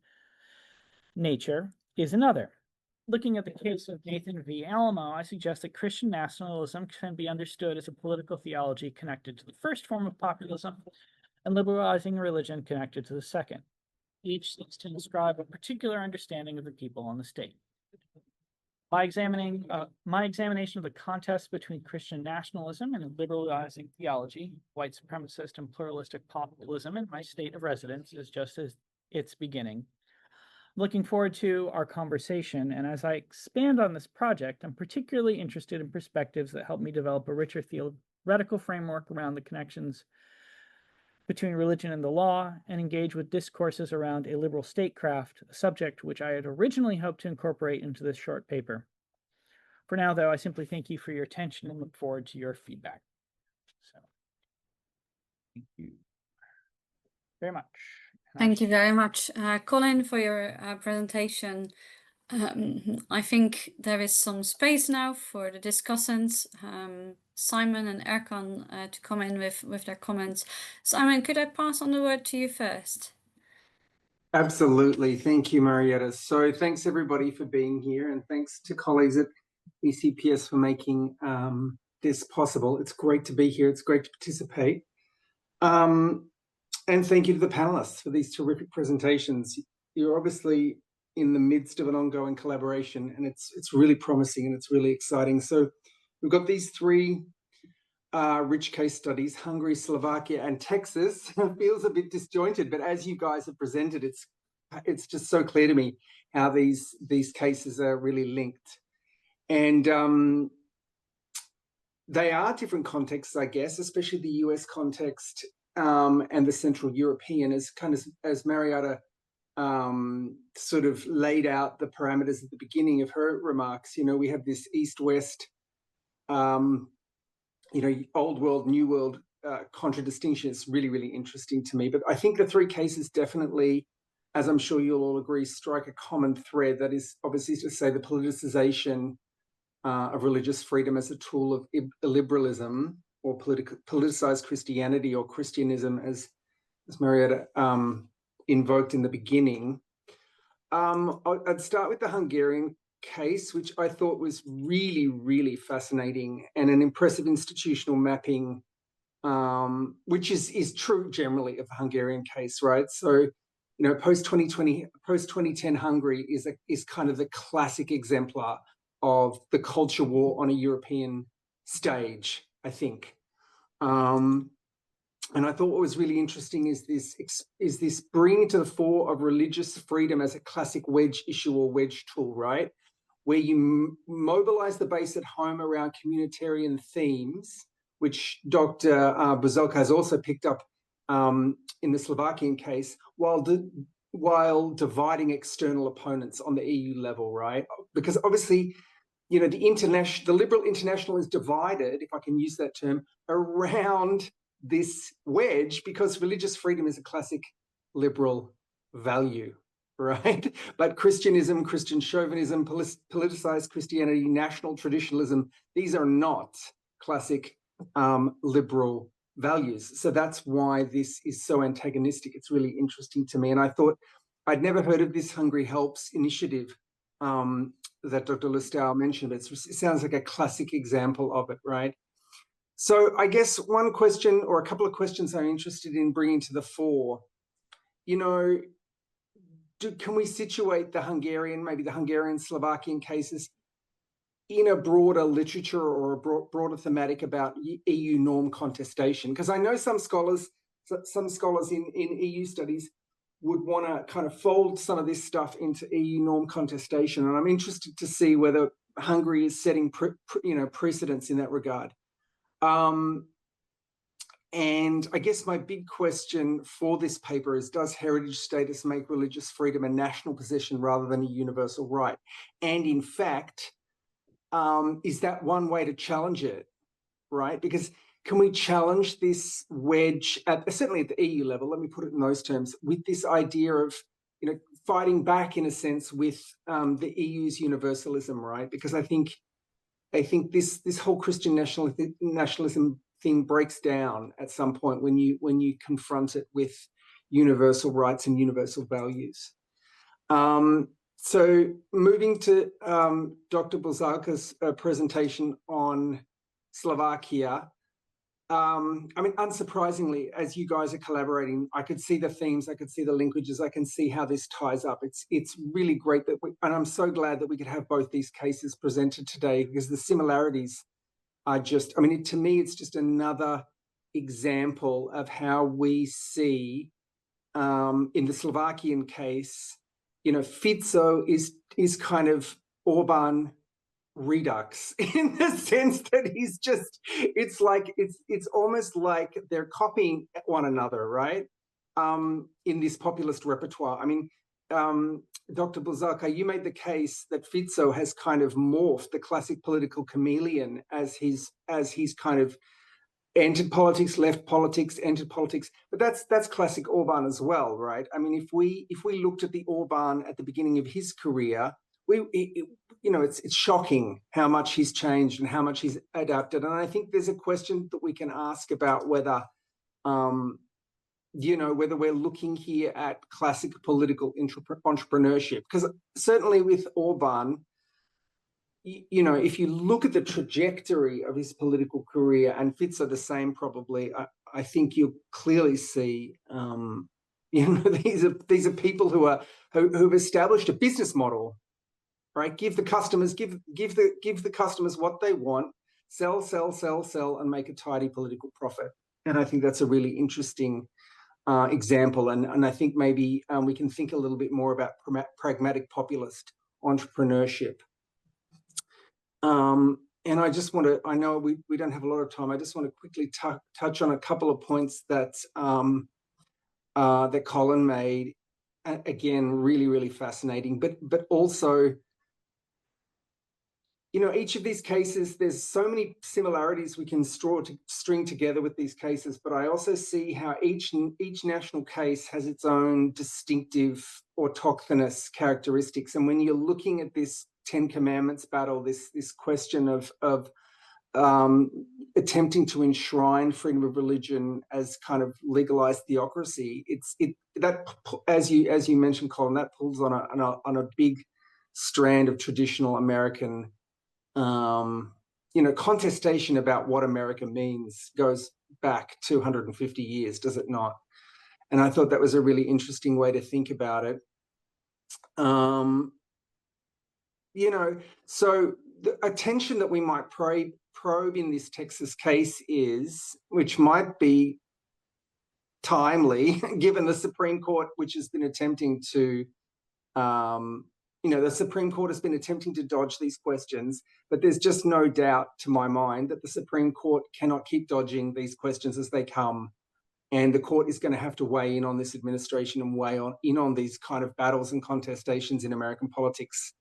nature, is another. Looking at the case of Nathan V. Alamo, I suggest that Christian nationalism can be understood as a political theology connected to the first form of populism and liberalizing religion connected to the second. Each seeks to describe a particular understanding of the people and the state. My examination of the contest between Christian nationalism and liberalizing theology, white supremacist and pluralistic populism in my state of residence is just as its beginning. Looking forward to our conversation, and as I expand on this project, I'm particularly interested in perspectives that help me develop a richer theoretical framework around the connections between religion and the law, and engage with discourses around a liberal statecraft, a subject which I had originally hoped to incorporate into this short paper. For now, though, I simply thank you for your attention and look forward to your feedback. So, thank you very much. Thank you very much, Colin, for your presentation. I think there is some space now for the discussants, Simon and Erkan, to come in with their comments. Simon, could I pass on the word to you first? Absolutely. Thank you, Marietta. So thanks everybody for being here, and thanks to colleagues at ECPS for making this possible. It's great to be here. It's great to participate. And thank you to the panelists for these terrific presentations. You're obviously in the midst of an ongoing collaboration, and it's really promising and it's really exciting. So we've got these three rich case studies, Hungary, Slovakia, and Texas. It feels a bit disjointed, but as you guys have presented, it's just so clear to me how these cases are really linked. And they are different contexts, I guess, especially the US context and the Central European, as Marietta sort of laid out the parameters at the beginning of her remarks. You know, we have this East-West, old world, new world contradistinction. It's really, really interesting to me. But I think the three cases definitely, as I'm sure you'll all agree, strike a common thread. That is obviously to say the politicization of religious freedom as a tool of illiberalism, or politicized Christianity, or Christianism, as Marietta invoked in the beginning. I'd start with the Hungarian case, which I thought was really, really fascinating, and an impressive institutional mapping, which is true generally of the Hungarian case, right? So, you know, post-2020, post-2010 Hungary is kind of the classic exemplar of the culture war on a European stage, I think. And I thought what was really interesting is this bringing to the fore of religious freedom as a classic wedge issue or wedge tool, right? Where you mobilize the base at home around communitarian themes, which Dr. Buzalka has also picked up in the Slovakian case, while dividing external opponents on the EU level, right? Because obviously you know, the liberal international is divided, if I can use that term, around this wedge, because religious freedom is a classic liberal value, right? But Christianism, Christian chauvinism, politicized Christianity, national traditionalism, these are not classic liberal values. So that's why this is so antagonistic. It's really interesting to me. And I thought, I'd never heard of this Hungary Helps initiative that Dr. Loustau mentioned. It sounds like a classic example of it, right? So I guess one question or a couple of questions I'm interested in bringing to the fore, you know, can we situate the Hungarian, maybe the Hungarian, Slovakian cases in a broader literature or a broader thematic about EU norm contestation? Because I know some scholars in EU studies would want to kind of fold some of this stuff into EU norm contestation. And I'm interested to see whether Hungary is setting precedents in that regard. And I guess my big question for this paper is, does heritage status make religious freedom a national possession rather than a universal right? And in fact, is that one way to challenge it, right? Because can we challenge this wedge, certainly at the EU level, let me put it in those terms, with this idea of, you know, fighting back in a sense with the EU's universalism, right? Because I think this whole Christian nationalism thing breaks down at some point when you confront it with universal rights and universal values. So moving to Dr. Buzalka's presentation on Slovakia, I mean, unsurprisingly, as you guys are collaborating, I could see the themes, I could see the linkages, I can see how this ties up. It's really great that and I'm so glad that we could have both these cases presented today, because the similarities are just, I mean, to me, it's just another example of how we see in the Slovakian case, you know, Fico is kind of Orban redux in the sense that he's just, it's almost like they're copying one another, right? In this populist repertoire. I mean, Dr. Buzalka, you made the case that Fico has kind of morphed the classic political chameleon as he's kind of entered politics, left politics, entered politics. But that's classic Orban as well, right? I mean, if we looked at the Orban at the beginning of his career, it's shocking how much he's changed and how much he's adapted. And I think there's a question that we can ask about whether, whether we're looking here at classic political entrepreneurship. Because certainly with Orban, if you look at the trajectory of his political career, and Fico the same probably, I think you'll clearly see, these are people who've established a business model, right? Give the customers what they want, sell, and make a tidy political profit. And I think that's a really interesting example. And I think maybe we can think a little bit more about pragmatic populist entrepreneurship. And I just want to, I know we don't have a lot of time. I just want to quickly touch on a couple of points that that Colin made. Again, really, really fascinating. But also, each of these cases, there's so many similarities we can string together with these cases. But I also see how each national case has its own distinctive autochthonous characteristics. And when you're looking at this Ten Commandments battle, this question of attempting to enshrine freedom of religion as kind of legalized theocracy, that as you mentioned, Colin, that pulls on a big strand of traditional American contestation about what America means, goes back 250 years, does it not? And I thought that was a really interesting way to think about it. So the attention that we might probe in this Texas case which might be timely, given the Supreme Court, which has been attempting to, the Supreme Court has been attempting to dodge these questions, but there's just no doubt to my mind that the Supreme Court cannot keep dodging these questions as they come. And the court is going to have to weigh in on this administration and weigh in on these kind of battles and contestations in American politics.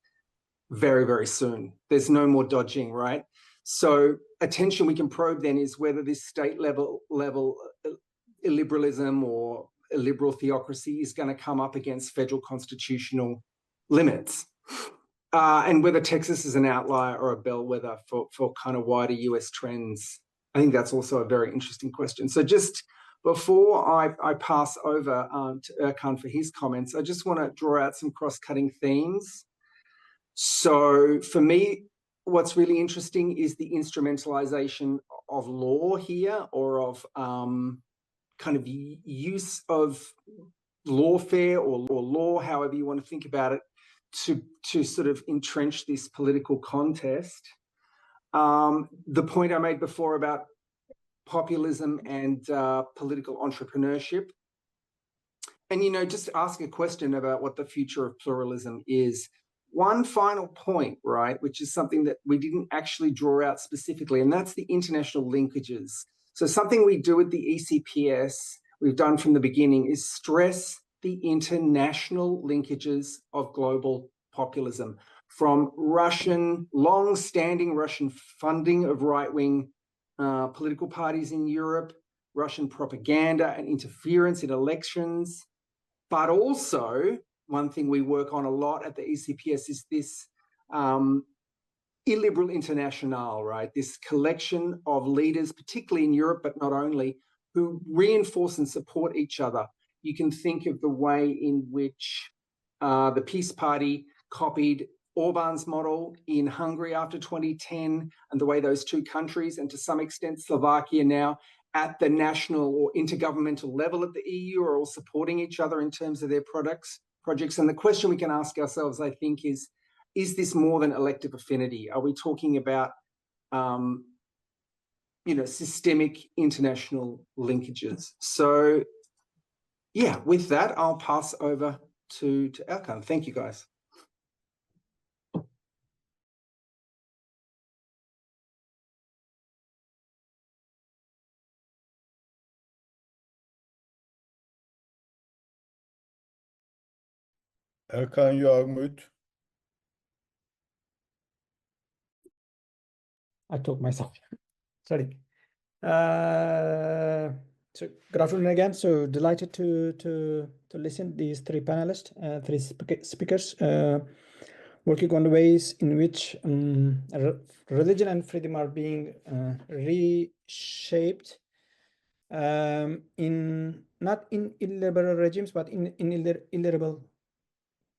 very, very soon. There's no more dodging, right? So a tension we can probe then is whether this state level illiberalism or illiberal theocracy is going to come up against federal constitutional limits. And whether Texas is an outlier or a bellwether for kind of wider US trends. I think that's also a very interesting question. So just before I pass over to Erkan for his comments, I just want to draw out some cross-cutting themes. So for me, what's really interesting is the instrumentalization of law here, or of kind of use of lawfare or law, however you want to think about it, to sort of entrench this political contest. The point I made before about populism and political entrepreneurship. And, you know, just ask a question about what the future of pluralism is. One final point, right, which is something that we didn't actually draw out specifically, and that's the international linkages. So something we do at the ECPS, we've done from the beginning, is stress the international linkages of global populism, from long-standing Russian funding of right-wing political parties in Europe, Russian propaganda and interference in elections, but also one thing we work on a lot at the ECPS is this illiberal international, right? This collection of leaders, particularly in Europe, but not only, who reinforce and support each other. You can think of the way in which the Peace Party copied Orban's model in Hungary after 2010, and the way those two countries, and to some extent Slovakia now, at the national or intergovernmental level at the EU, are all supporting each other in terms of their projects. And the question we can ask ourselves, I think, is this more than elective affinity? Are we talking about you know, systemic international linkages? So yeah, with that, I'll pass over to Erkan. Thank you, guys. Erkan, you are mute. I told myself. Sorry. So good afternoon again. So delighted to listen to these three panelists, three speakers, working on the ways in which religion and freedom are being reshaped in not in illiberal regimes, but in illiberal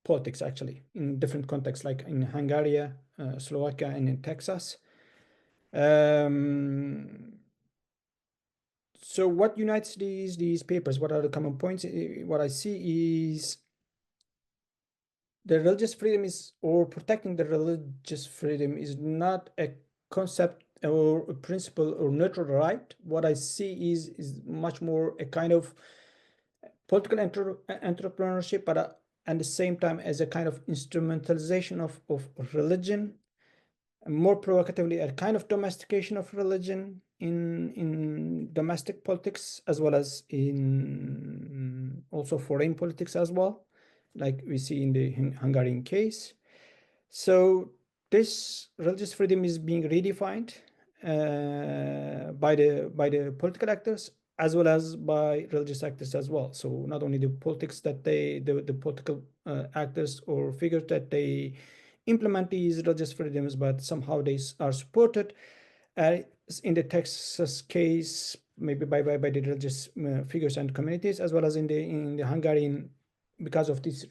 politics, actually, in different contexts, like in Hungary, Slovakia, and in Texas. So what unites these papers? What are the common points? What I see is the religious freedom is, or protecting the religious freedom is not a concept or a principle or neutral right. What I see is much more a kind of political entrepreneurship, but at the same time as a kind of instrumentalization of religion, and more provocatively a kind of domestication of religion in domestic politics, as well as in also foreign politics as well, like we see in the Hungarian case. So this religious freedom is being redefined by the political actors, as well as by religious actors as well. So not only the politics that the political actors or figures that they implement these religious freedoms, but somehow they are supported. In the Texas case, maybe by the religious figures and communities, as well as in the Hungarian, because of this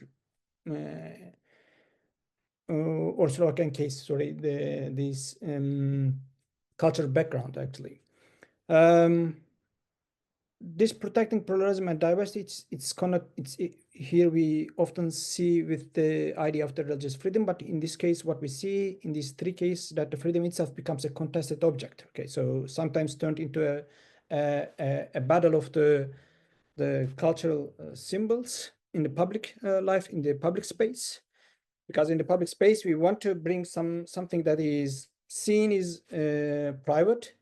or Slovakian case, sorry, this cultural background, actually. This protecting pluralism and diversity, here we often see with the idea of the religious freedom, but in this case, what we see in these three cases, that the freedom itself becomes a contested object. Okay, so sometimes turned into a battle of the cultural symbols in the public life, in the public space, because in the public space we want to bring something that is seen as private.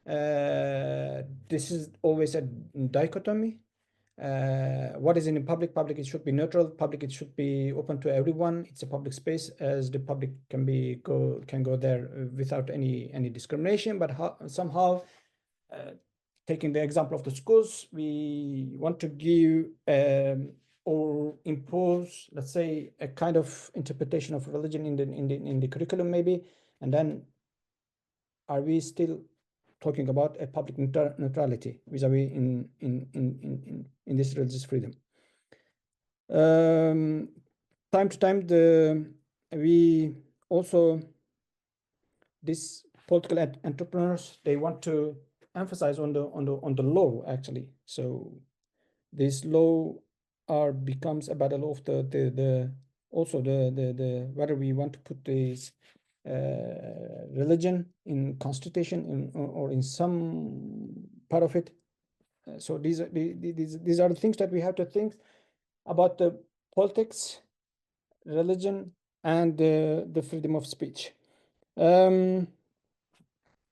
This is always a dichotomy, What is in public? Public, it should be neutral. Public, it should be open to everyone. It's a public space, as the public can go there without any discrimination. But somehow, taking the example of the schools, we want to give or impose, let's say, a kind of interpretation of religion in the curriculum, maybe, and then are we still talking about a public neutrality vis-a-vis in this religious freedom? Time to time, we also, these political entrepreneurs, they want to emphasize on the law, actually. So this law becomes a battle of the whether we want to put this religion in constitution or in some part of it. So these are the things that we have to think about: the politics, religion, and the freedom of speech.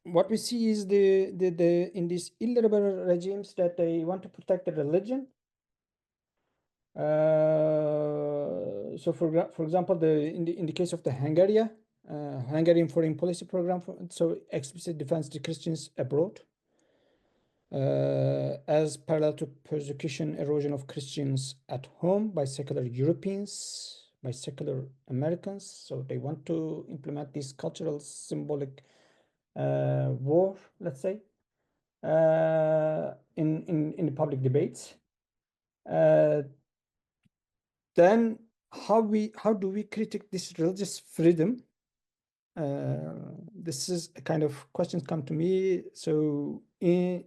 What we see is in these illiberal regimes that they want to protect the religion. So for example, in the case of the Hungarian foreign policy program, so explicitly defends the Christians abroad as parallel to persecution, erosion of Christians at home by secular Europeans, by secular Americans. So they want to implement this cultural symbolic war, let's say, in the public debates. Then how do we critique this religious freedom? This is a kind of questions come to me. So when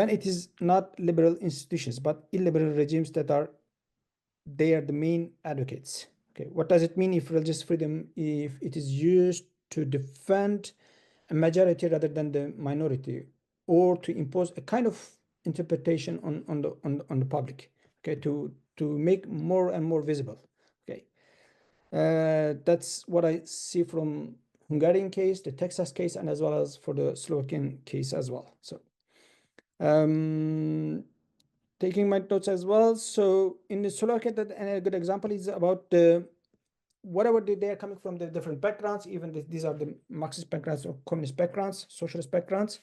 it is not liberal institutions but illiberal regimes that are the main advocates. Okay, what does it mean if religious freedom, if it is used to defend a majority rather than the minority, or to impose a kind of interpretation on the public? Okay, to make more and more visible. Okay, that's what I see from Hungarian case, the Texas case, and as well as for the Slovakian case as well. So taking my notes as well. So in the Slovakia, a good example is about whatever they are coming from, the different backgrounds, even these are the Marxist backgrounds or communist backgrounds, socialist backgrounds.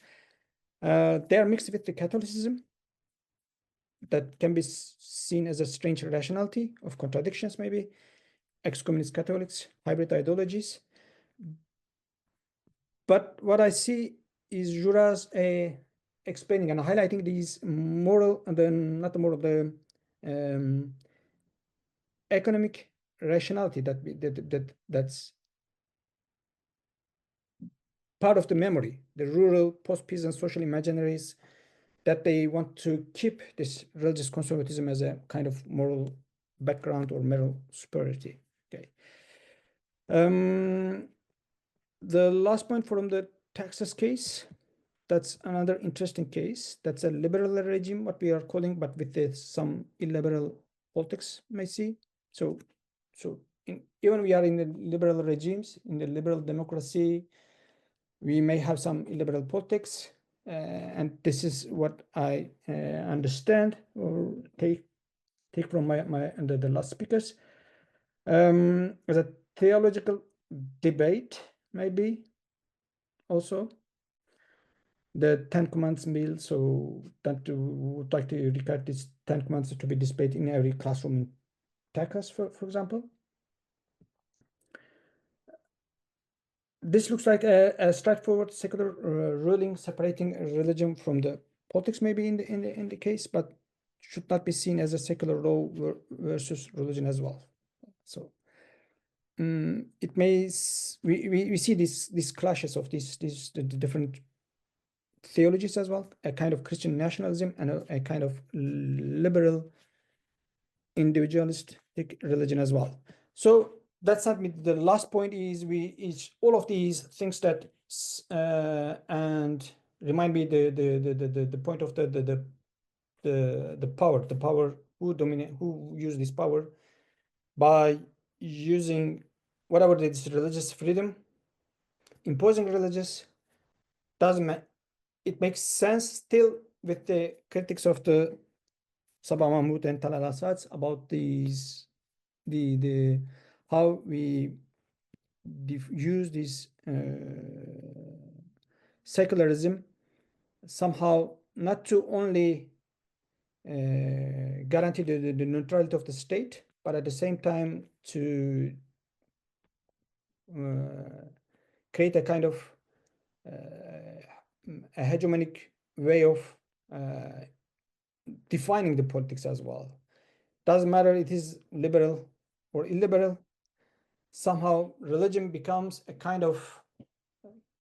They are mixed with the Catholicism that can be seen as a strange rationality of contradictions, maybe ex-communist Catholics, hybrid ideologies. But what I see is Juraj explaining and highlighting these moral, and then not the moral, the economic rationality that's part of the memory, the rural post-peasant social imaginaries, that they want to keep this religious conservatism as a kind of moral background or moral superiority. Okay. The last point from the Texas case, that's another interesting case. That's a liberal regime, what we are calling, but with some illiberal politics, may see. So even we are in the liberal regimes, in the liberal democracy, we may have some illiberal politics, and this is what I understand or take from the last speakers, as a theological debate, maybe also the 10 Commandments meal. So that would like to regard these 10 Commandments to be displayed in every classroom in Texas, for example. This looks like a straightforward secular ruling separating religion from the politics, maybe in the case, but should not be seen as a secular law versus religion as well. So it may we see these clashes of the different theologies as well, a kind of Christian nationalism and a kind of liberal individualistic religion as well. So that's not me. The last point is all of these things that and remind me the point of the power, who use this power by using whatever this religious freedom, imposing religious, doesn't matter. It makes sense still with the critics of the Sabah Mahmoud and Talal Asad about these the how we use this secularism somehow not to only guarantee the neutrality of the state, but at the same time to create a kind of a hegemonic way of defining the politics as well. Doesn't matter it is liberal or illiberal. Somehow religion becomes a kind of,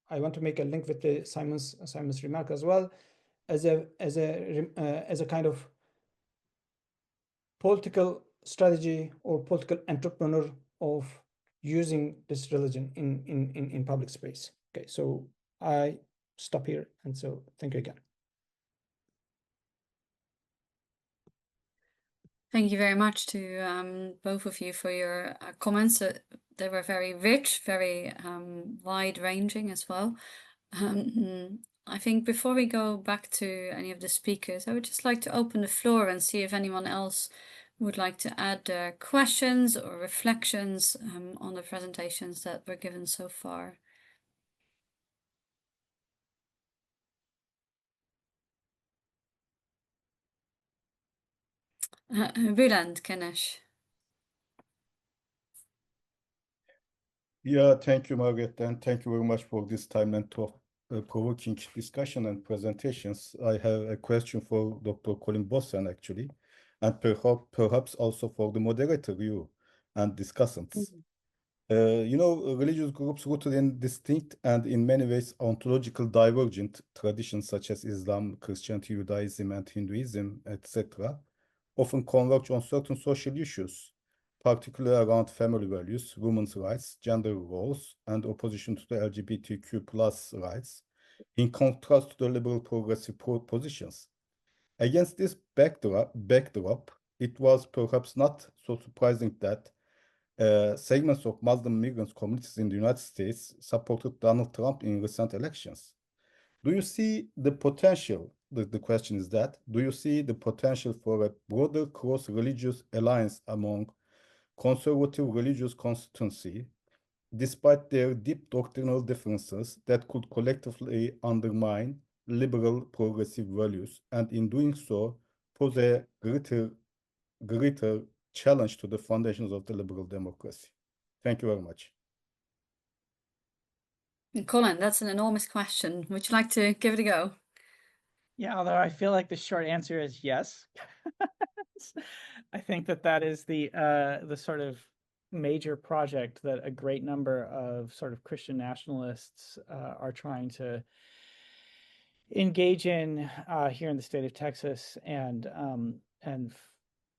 I want to make a link with the Simon's remark as well, as a kind of political strategy or political entrepreneur of using this religion in public space. Okay, so I stop here, and so thank you again. Thank you very much to both of you for your comments. They were very rich, very wide-ranging as well. I think before we go back to any of the speakers, I would just like to open the floor and see if anyone else would like to add questions or reflections on the presentations that were given so far. Bülent, Kenesh. Yeah, thank you, Margaret, and thank you very much for this time and provoking discussion and presentations. I have a question for Dr. Colin Bossen, actually, and perhaps also for the moderator, you, and discussants. Religious groups rooted in distinct and in many ways ontological divergent traditions such as Islam, Christianity, Judaism, and Hinduism, etc., often converge on certain social issues, particularly around family values, women's rights, gender roles, and opposition to the LGBTQ plus rights, in contrast to the liberal progressive positions. Against this backdrop, it was perhaps not so surprising that segments of Muslim migrant communities in the United States supported Donald Trump in recent elections. Do you see the potential, the question is that, do you see the potential for a broader cross-religious alliance among conservative religious constituency, despite their deep doctrinal differences that could collectively undermine liberal progressive values, and in doing so pose a greater challenge to the foundations of the liberal democracy? Thank you very much. Colin, that's an enormous question. Would you like to give it a go? Yeah, although I feel like the short answer is yes. I think that is the sort of major project that a great number of sort of Christian nationalists are trying to engage in here in the state of Texas and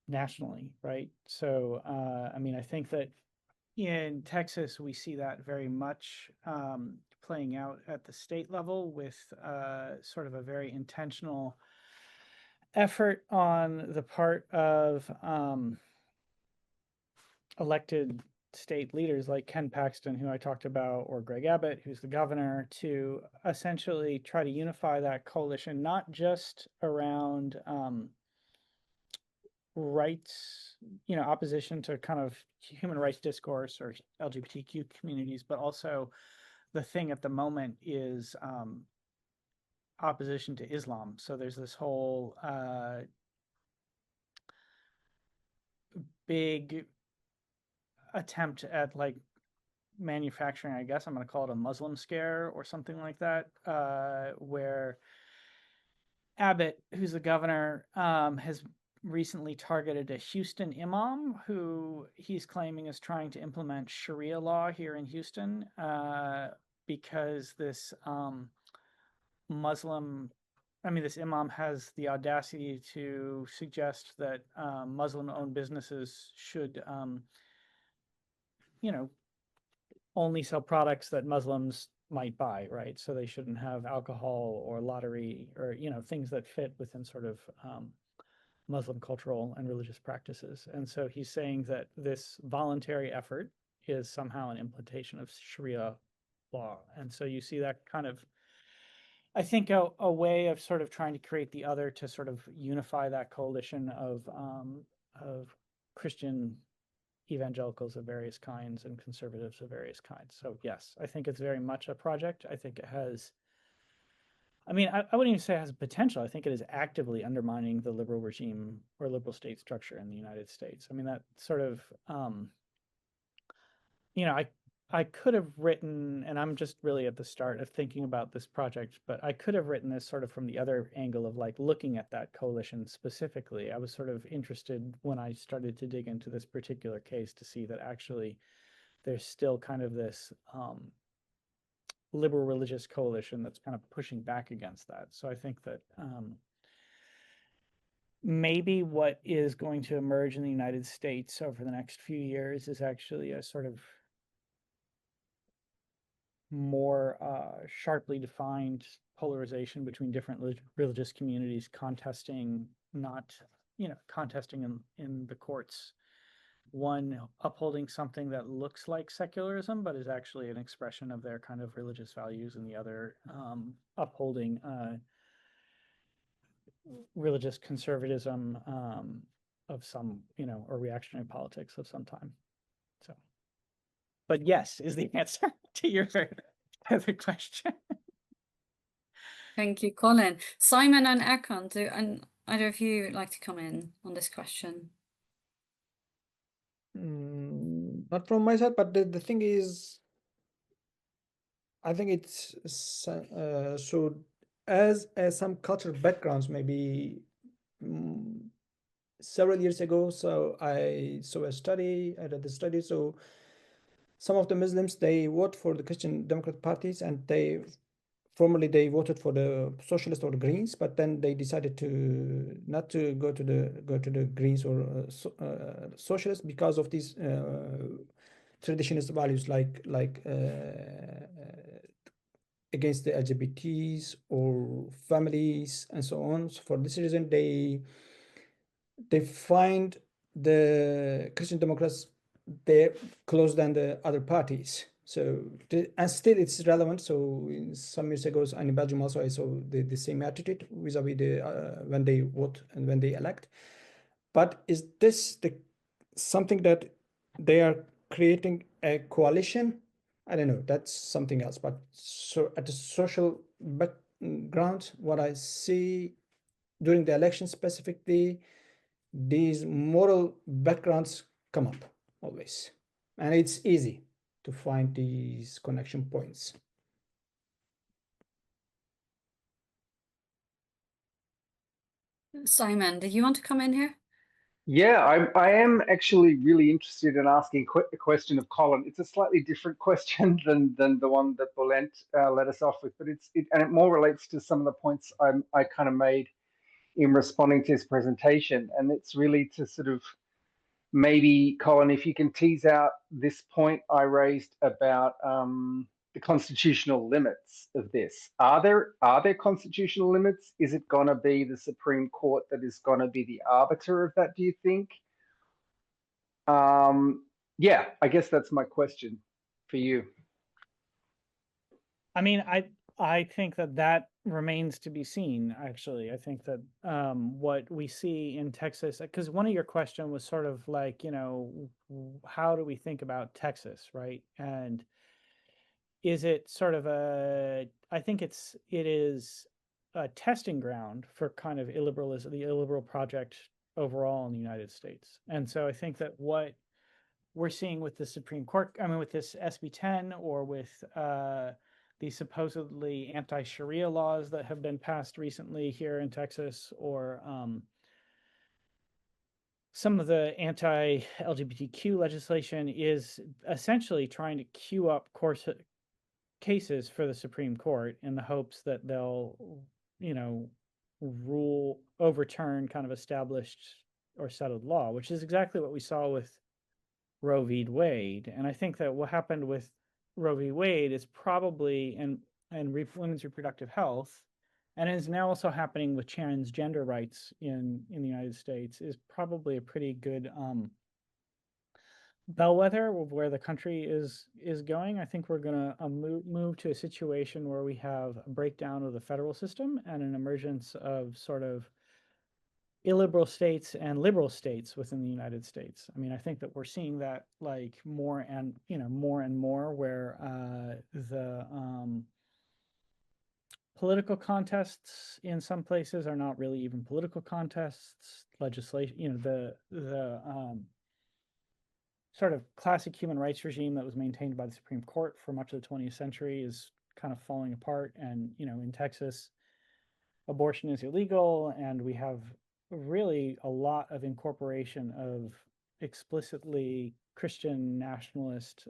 nationally, right? So, I mean, I think that in Texas, we see that very much playing out at the state level with sort of a very intentional effort on the part of elected state leaders like Ken Paxton, who I talked about, or Greg Abbott, who's the governor, to essentially try to unify that coalition, not just around rights, opposition to kind of human rights discourse or LGBTQ communities, but also the thing at the moment is opposition to Islam. So there's this whole big attempt at like manufacturing, I guess I'm going to call it a Muslim scare or something like that, where Abbott, who's the governor, has recently targeted a Houston imam who he's claiming is trying to implement Sharia law here in Houston because this this imam has the audacity to suggest that Muslim-owned businesses should, only sell products that Muslims might buy, right? So they shouldn't have alcohol or lottery or, things that fit within sort of Muslim cultural and religious practices. And so he's saying that this voluntary effort is somehow an implementation of Sharia law. And so you see that kind of I think a way of sort of trying to create the other to sort of unify that coalition of Christian evangelicals of various kinds and conservatives of various kinds. So yes, I think it's very much a project. I think it has, I mean, I wouldn't even say it has potential. I think it is actively undermining the liberal regime or liberal state structure in the United States. I mean, that sort of, you know, I could have written, and I'm just really at the start of thinking about this project, but I could have written this sort of from the other angle of like looking at that coalition specifically. I was sort of interested when I started to dig into this particular case to see that actually there's still kind of this liberal religious coalition that's kind of pushing back against that. So I think that maybe what is going to emerge in the United States over the next few years is actually a sort of more sharply defined polarization between different religious communities contesting, not, you know, contesting in the courts. One upholding something that looks like secularism, but is actually an expression of their kind of religious values, and the other upholding religious conservatism of some, you know, or reactionary politics of some time. So, but yes is the answer to your other question. Thank you, Colin. Simon and Erkan, do either of you like to come in on this question? Not from my side, but the thing is, I think it's so as some cultural backgrounds, maybe several years ago. So I saw a study, I read the study. So some of the Muslims, they vote for the Christian Democrat parties, and formerly they voted for the Socialist or the Greens, but then they decided to not to go to the Greens or Socialists because of these traditionalist values like against the LGBTs or families and so on. So for this reason, they find the Christian Democrats they're closer than the other parties. So and still it's relevant. So some years ago, and in Belgium also, I saw the same attitude vis-a-vis the when they vote and when they elect. But is this something that they are creating a coalition? I don't know. That's something else. But so at the social background, what I see during the election specifically, these moral backgrounds come up always, and it's easy to find these connection points. Simon, did you want to come in here? Yeah, I am actually really interested in asking a question of Colin. It's a slightly different question than the one that Bulent led us off with, but it more relates to some of the points I kind of made in responding to his presentation, and it's really to sort of maybe, Colin, if you can tease out this point I raised about the constitutional limits of this. Are there constitutional limits? Is it going to be the Supreme Court that is going to be the arbiter of that, do you think? Yeah, I guess that's my question for you. I mean, I think that remains to be seen, actually. I think that what we see in Texas, because one of your question was sort of like, you know, how do we think about Texas, right? And is it sort of I think it is a testing ground for kind of illiberalism, the illiberal project overall in the United States. And so I think that what we're seeing with the Supreme Court, I mean, with this SB 10 or with the supposedly anti-Sharia laws that have been passed recently here in Texas, or some of the anti-LGBTQ legislation is essentially trying to queue up cases for the Supreme Court in the hopes that they'll, you know, overturn kind of established or settled law, which is exactly what we saw with Roe v. Wade. And I think that what happened with Roe v. Wade is probably, and women's reproductive health, and is now also happening with transgender rights in the United States, is probably a pretty good bellwether of where the country is going. I think we're going to move to a situation where we have a breakdown of the federal system and an emergence of sort of illiberal states and liberal states within the United States. I mean, I think that we're seeing that like more and more where the political contests in some places are not really even political contests. Legislation, the sort of classic human rights regime that was maintained by the Supreme Court for much of the 20th century is kind of falling apart. And, in Texas, abortion is illegal, and we have really a lot of incorporation of explicitly Christian nationalist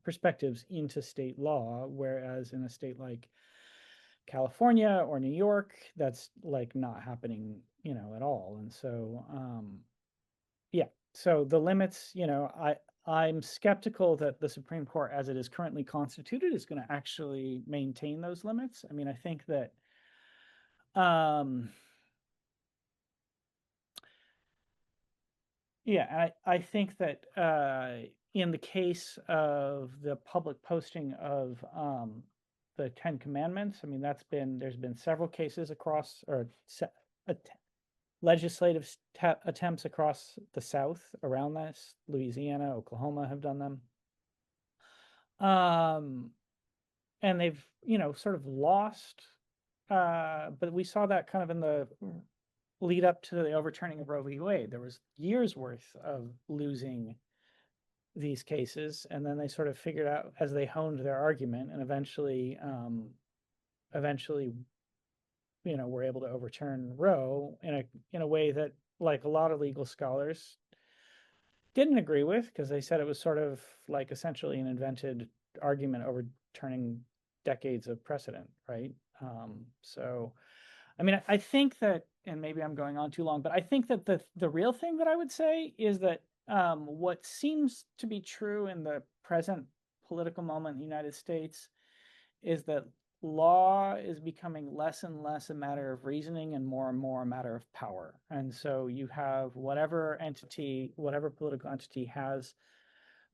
perspectives into state law, whereas in a state like California or New York, that's like not happening, at all. And so, yeah, so the limits, I'm skeptical that the Supreme Court, as it is currently constituted, is going to actually maintain those limits. I mean, I think that yeah, I think that in the case of the public posting of the Ten Commandments, I mean, there's been several cases across, or legislative attempts across the South around this. Louisiana, Oklahoma have done them. And they've, sort of lost, but we saw that kind of in the lead up to the overturning of Roe v. Wade. There was years worth of losing these cases, and then they sort of figured out as they honed their argument, and eventually, were able to overturn Roe in a way that, like, a lot of legal scholars didn't agree with, because they said it was sort of like essentially an invented argument overturning decades of precedent, right? So, I mean, I think that, and maybe I'm going on too long, but I think that the real thing that I would say is that what seems to be true in the present political moment in the United States is that law is becoming less and less a matter of reasoning and more a matter of power. And so you have whatever political entity has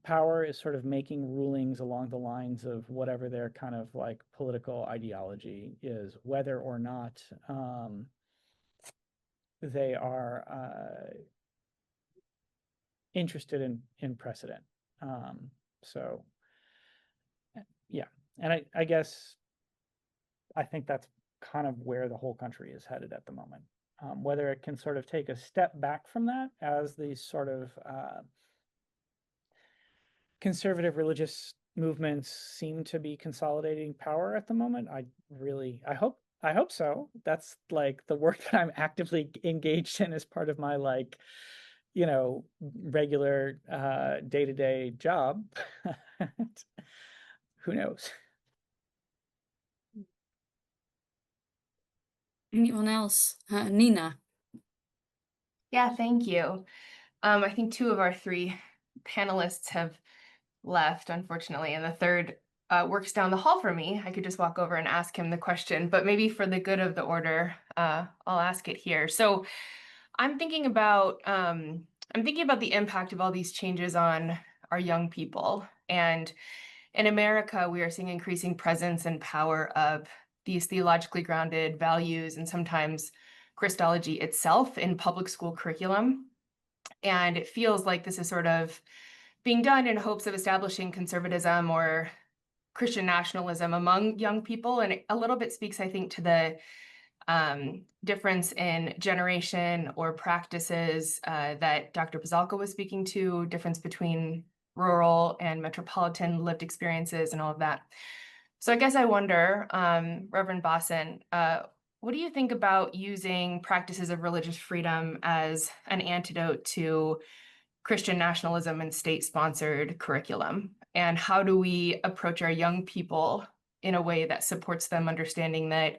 power is sort of making rulings along the lines of whatever their kind of like political ideology is, whether or not they are interested in precedent. So, yeah, and I guess I think that's kind of where the whole country is headed at the moment. Whether it can sort of take a step back from that as these sort of conservative religious movements seem to be consolidating power at the moment, I hope so. That's like the work that I'm actively engaged in as part of my regular day-to-day job. Who knows? Anyone else? Nina. Yeah, thank you. I think two of our three panelists have left, unfortunately, and the third works down the hall from me. I could just walk over and ask him the question, but maybe for the good of the order, I'll ask it here. So I'm thinking about the impact of all these changes on our young people. And in America, we are seeing increasing presence and power of these theologically grounded values and sometimes Christology itself in public school curriculum. And it feels like this is sort of being done in hopes of establishing conservatism or Christian nationalism among young people. And it a little bit speaks, I think, to the difference in generation or practices that Dr. Buzalka was speaking to, difference between rural and metropolitan lived experiences and all of that. So I guess I wonder, Reverend Bossen, what do you think about using practices of religious freedom as an antidote to Christian nationalism and state-sponsored curriculum? And how do we approach our young people in a way that supports them understanding that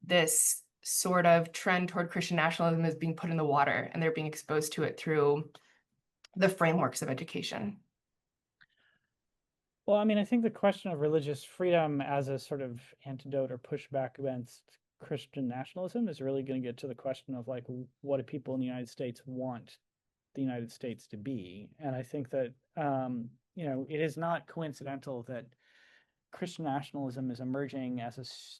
this sort of trend toward Christian nationalism is being put in the water and they're being exposed to it through the frameworks of education? Well, I mean, I think the question of religious freedom as a sort of antidote or pushback against Christian nationalism is really going to get to the question of like, what do people in the United States want the United States to be. And I think that, you know, it is not coincidental that Christian nationalism is emerging as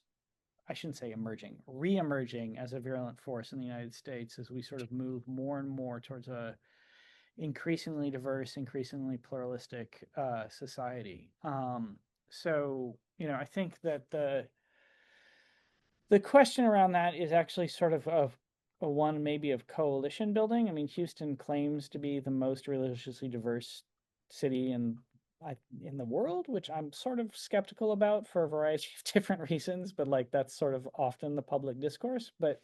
I shouldn't say emerging, re-emerging as a virulent force in the United States as we sort of move more and more towards a increasingly diverse, increasingly pluralistic society. So, you know, I think that the question around that is actually sort of a one maybe of coalition building. I mean, Houston claims to be the most religiously diverse city in the world, which I'm sort of skeptical about for a variety of different reasons, but like that's sort of often the public discourse. But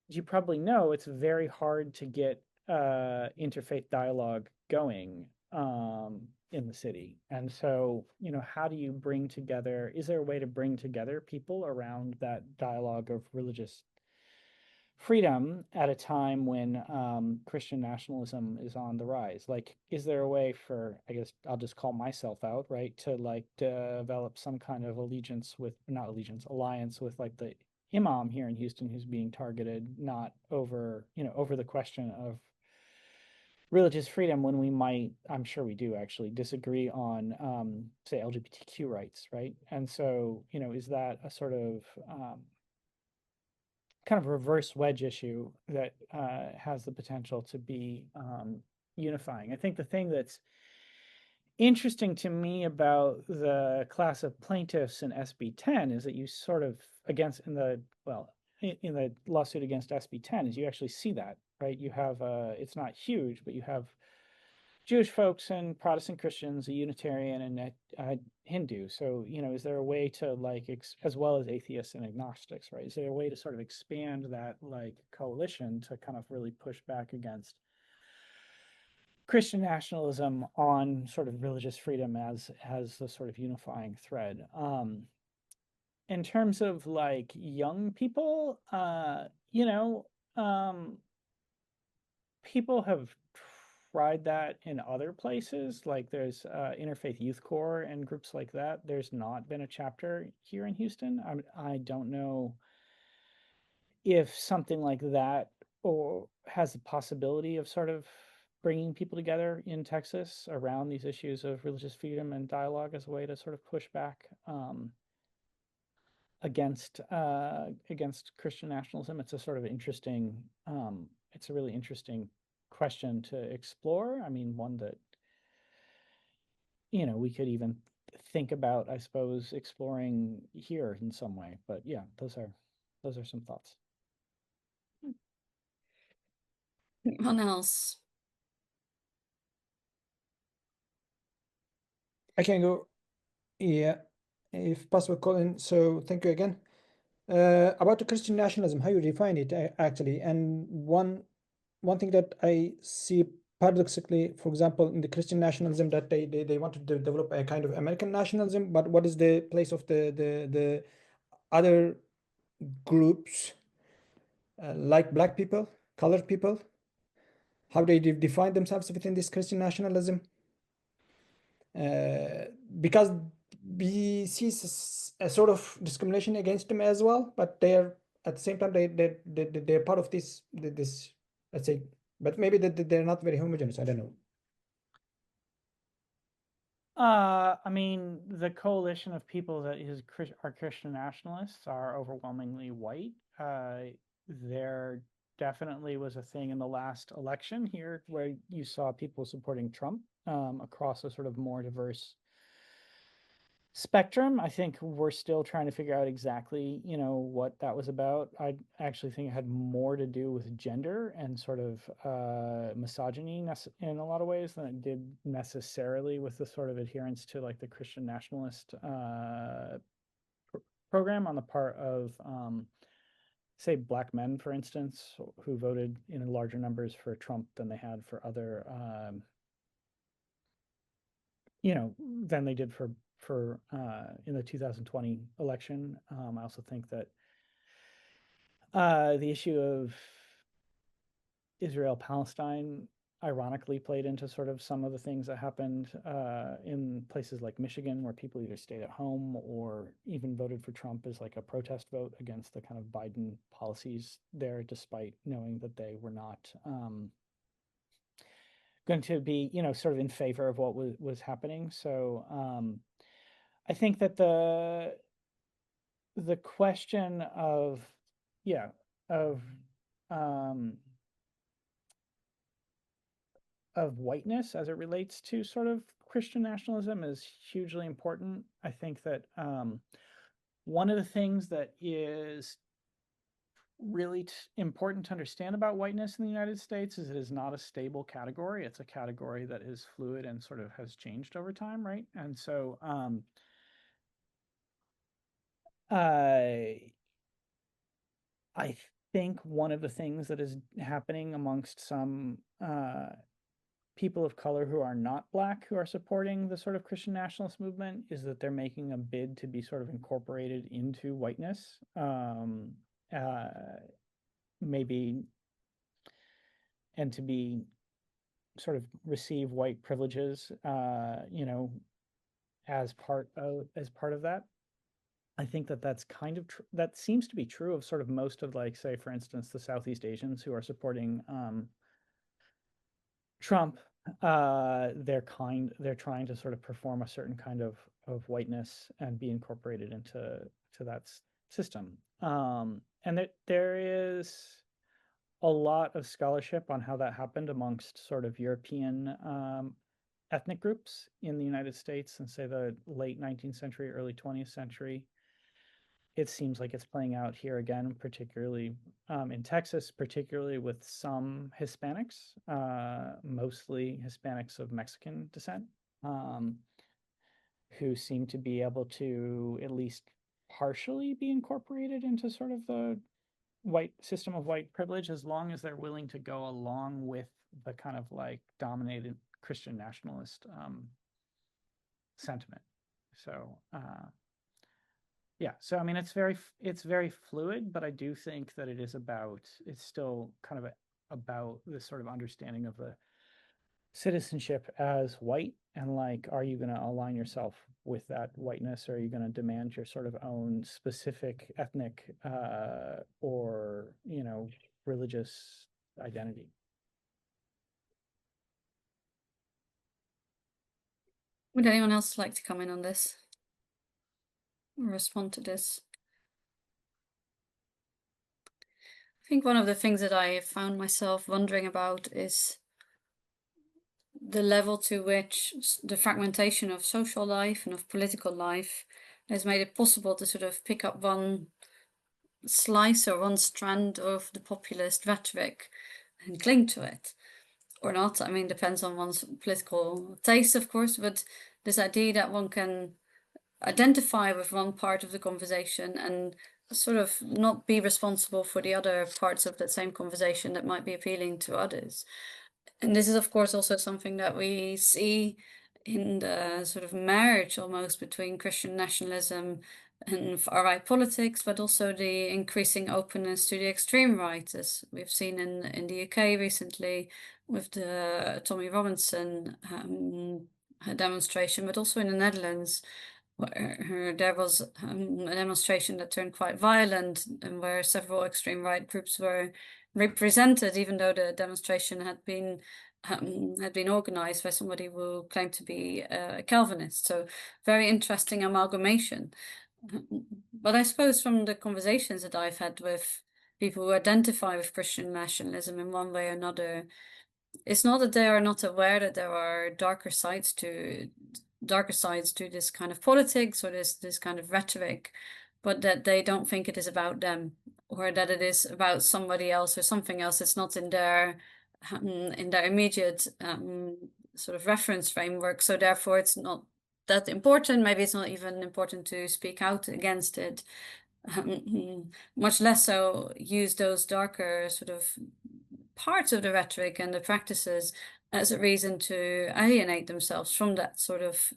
as you probably know, it's very hard to get interfaith dialogue going in the city. And so, you know, how do you bring together, is there a way to bring together people around that dialogue of religious freedom at a time when Christian nationalism is on the rise? Like, is there a way for, I guess I'll just call myself out, right, to like develop some kind of alliance with like the imam here in Houston who's being targeted, not over, you know, over the question of religious freedom when we might, I'm sure we do actually disagree on, say, LGBTQ rights, right? And so, you know, is that a sort of kind of reverse wedge issue that has the potential to be unifying? I think the thing that's interesting to me about the class of plaintiffs in SB 10 is that you sort of in the lawsuit against SB 10 is you actually see that, right? You have it's not huge, but you have Jewish folks and Protestant Christians, a Unitarian and a Hindu. So, you know, is there a way to like, as well as atheists and agnostics, right? Is there a way to sort of expand that like coalition to kind of really push back against Christian nationalism on sort of religious freedom as the sort of unifying thread? In terms of like young people, you know, people have tried that in other places. Like there's Interfaith Youth Corps and groups like that. There's not been a chapter here in Houston. I don't know if something like that or has the possibility of sort of bringing people together in Texas around these issues of religious freedom and dialogue as a way to sort of push back against Christian nationalism. It's a sort of interesting, it's a really interesting question to explore. I mean, one that, you know, we could even think about, I suppose, exploring here in some way. But yeah, those are some thoughts. Anyone else? I can go. Yeah, if possible, Colin. So thank you again. About the Christian nationalism, how you define it actually, and one thing that I see paradoxically, for example, in the Christian nationalism, that they wanted to develop a kind of American nationalism, but what is the place of the other groups like Black people, colored people? How they define themselves within this Christian nationalism? Because we see a sort of discrimination against them as well, but they're at the same time they're part of this let's say, but maybe they're not very homogeneous. I don't know. I mean, the coalition of people that are Christian nationalists are overwhelmingly white. There definitely was a thing in the last election here where you saw people supporting Trump across a sort of more diverse spectrum. I think we're still trying to figure out exactly, you know, what that was about. I actually think it had more to do with gender and sort of misogyny in a lot of ways than it did necessarily with the sort of adherence to like the Christian nationalist program on the part of say Black men, for instance, who voted in larger numbers for Trump than they had for other you know, than they did for in the 2020 election. I also think that the issue of Israel-Palestine ironically played into sort of some of the things that happened in places like Michigan, where people either stayed at home or even voted for Trump as like a protest vote against the kind of Biden policies there, despite knowing that they were not going to be, you know, sort of in favor of what was happening. So I think that the question of whiteness as it relates to sort of Christian nationalism is hugely important. I think that one of the things that is really important to understand about whiteness in the United States is it is not a stable category. It's a category that is fluid and sort of has changed over time, right? And so I think one of the things that is happening amongst some people of color who are not Black who are supporting the sort of Christian nationalist movement is that they're making a bid to be sort of incorporated into whiteness, maybe, and to be sort of receive white privileges, you know, as part of that. I think that that's kind of that seems to be true of sort of most of, like, say, for instance, the Southeast Asians who are supporting Trump. They're trying to sort of perform a certain kind of whiteness and be incorporated into that system. And there is a lot of scholarship on how that happened amongst sort of European ethnic groups in the United States since, say, the late 19th century, early 20th century. It seems like it's playing out here again, particularly in Texas, particularly with some Hispanics, mostly Hispanics of Mexican descent, who seem to be able to at least partially be incorporated into sort of the white system of white privilege, as long as they're willing to go along with the kind of like dominated Christian nationalist sentiment. So yeah, so I mean, it's very fluid, but I do think that it's still kind of about this sort of understanding of the citizenship as white, and like, are you going to align yourself with that whiteness, or are you going to demand your sort of own specific ethnic or, you know, religious identity? Would anyone else like to comment on this or respond to this? I think one of the things that I found myself wondering about is the level to which the fragmentation of social life and of political life has made it possible to sort of pick up one slice or one strand of the populist rhetoric and cling to it, or not. I mean, depends on one's political taste, of course, but this idea that one can identify with one part of the conversation and sort of not be responsible for the other parts of that same conversation that might be appealing to others. And this is, of course, also something that we see in the sort of marriage almost between Christian nationalism and far-right politics, but also the increasing openness to the extreme right, as we've seen in the UK recently with the Tommy Robinson demonstration, but also in the Netherlands, where there was a demonstration that turned quite violent and where several extreme right groups were represented, even though the demonstration had been organized by somebody who claimed to be a Calvinist. So very interesting amalgamation. But I suppose from the conversations that I've had with people who identify with Christian nationalism in one way or another, it's not that they are not aware that there are darker sides to this kind of politics or this kind of rhetoric, but that they don't think it is about them, or that it is about somebody else or something else. It's not in their immediate sort of reference framework. So therefore, it's not that important. Maybe it's not even important to speak out against it. Much less so use those darker sort of parts of the rhetoric and the practices as a reason to alienate themselves from that sort of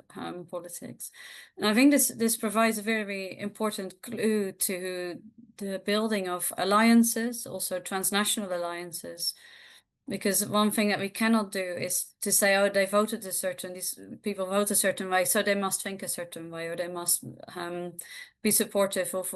politics. And I think this provides a very important clue to the building of alliances, also transnational alliances, Because one thing that we cannot do is to say, oh, they voted these people vote a certain way, so they must think a certain way, or they must be supportive of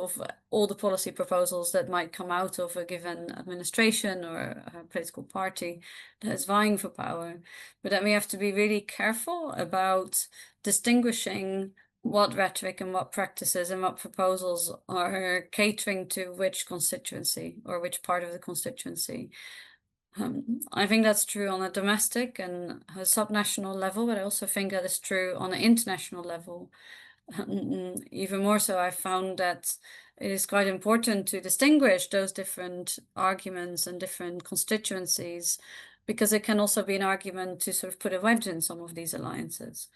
all the policy proposals that might come out of a given administration or a political party that is vying for power. But that we have to be really careful about distinguishing what rhetoric and what practices and what proposals are catering to which constituency or which part of the constituency. I think that's true on a domestic and a subnational level, but I also think that is true on an international level. Even more so, I found that it is quite important to distinguish those different arguments and different constituencies, because it can also be an argument to sort of put a wedge in some of these alliances.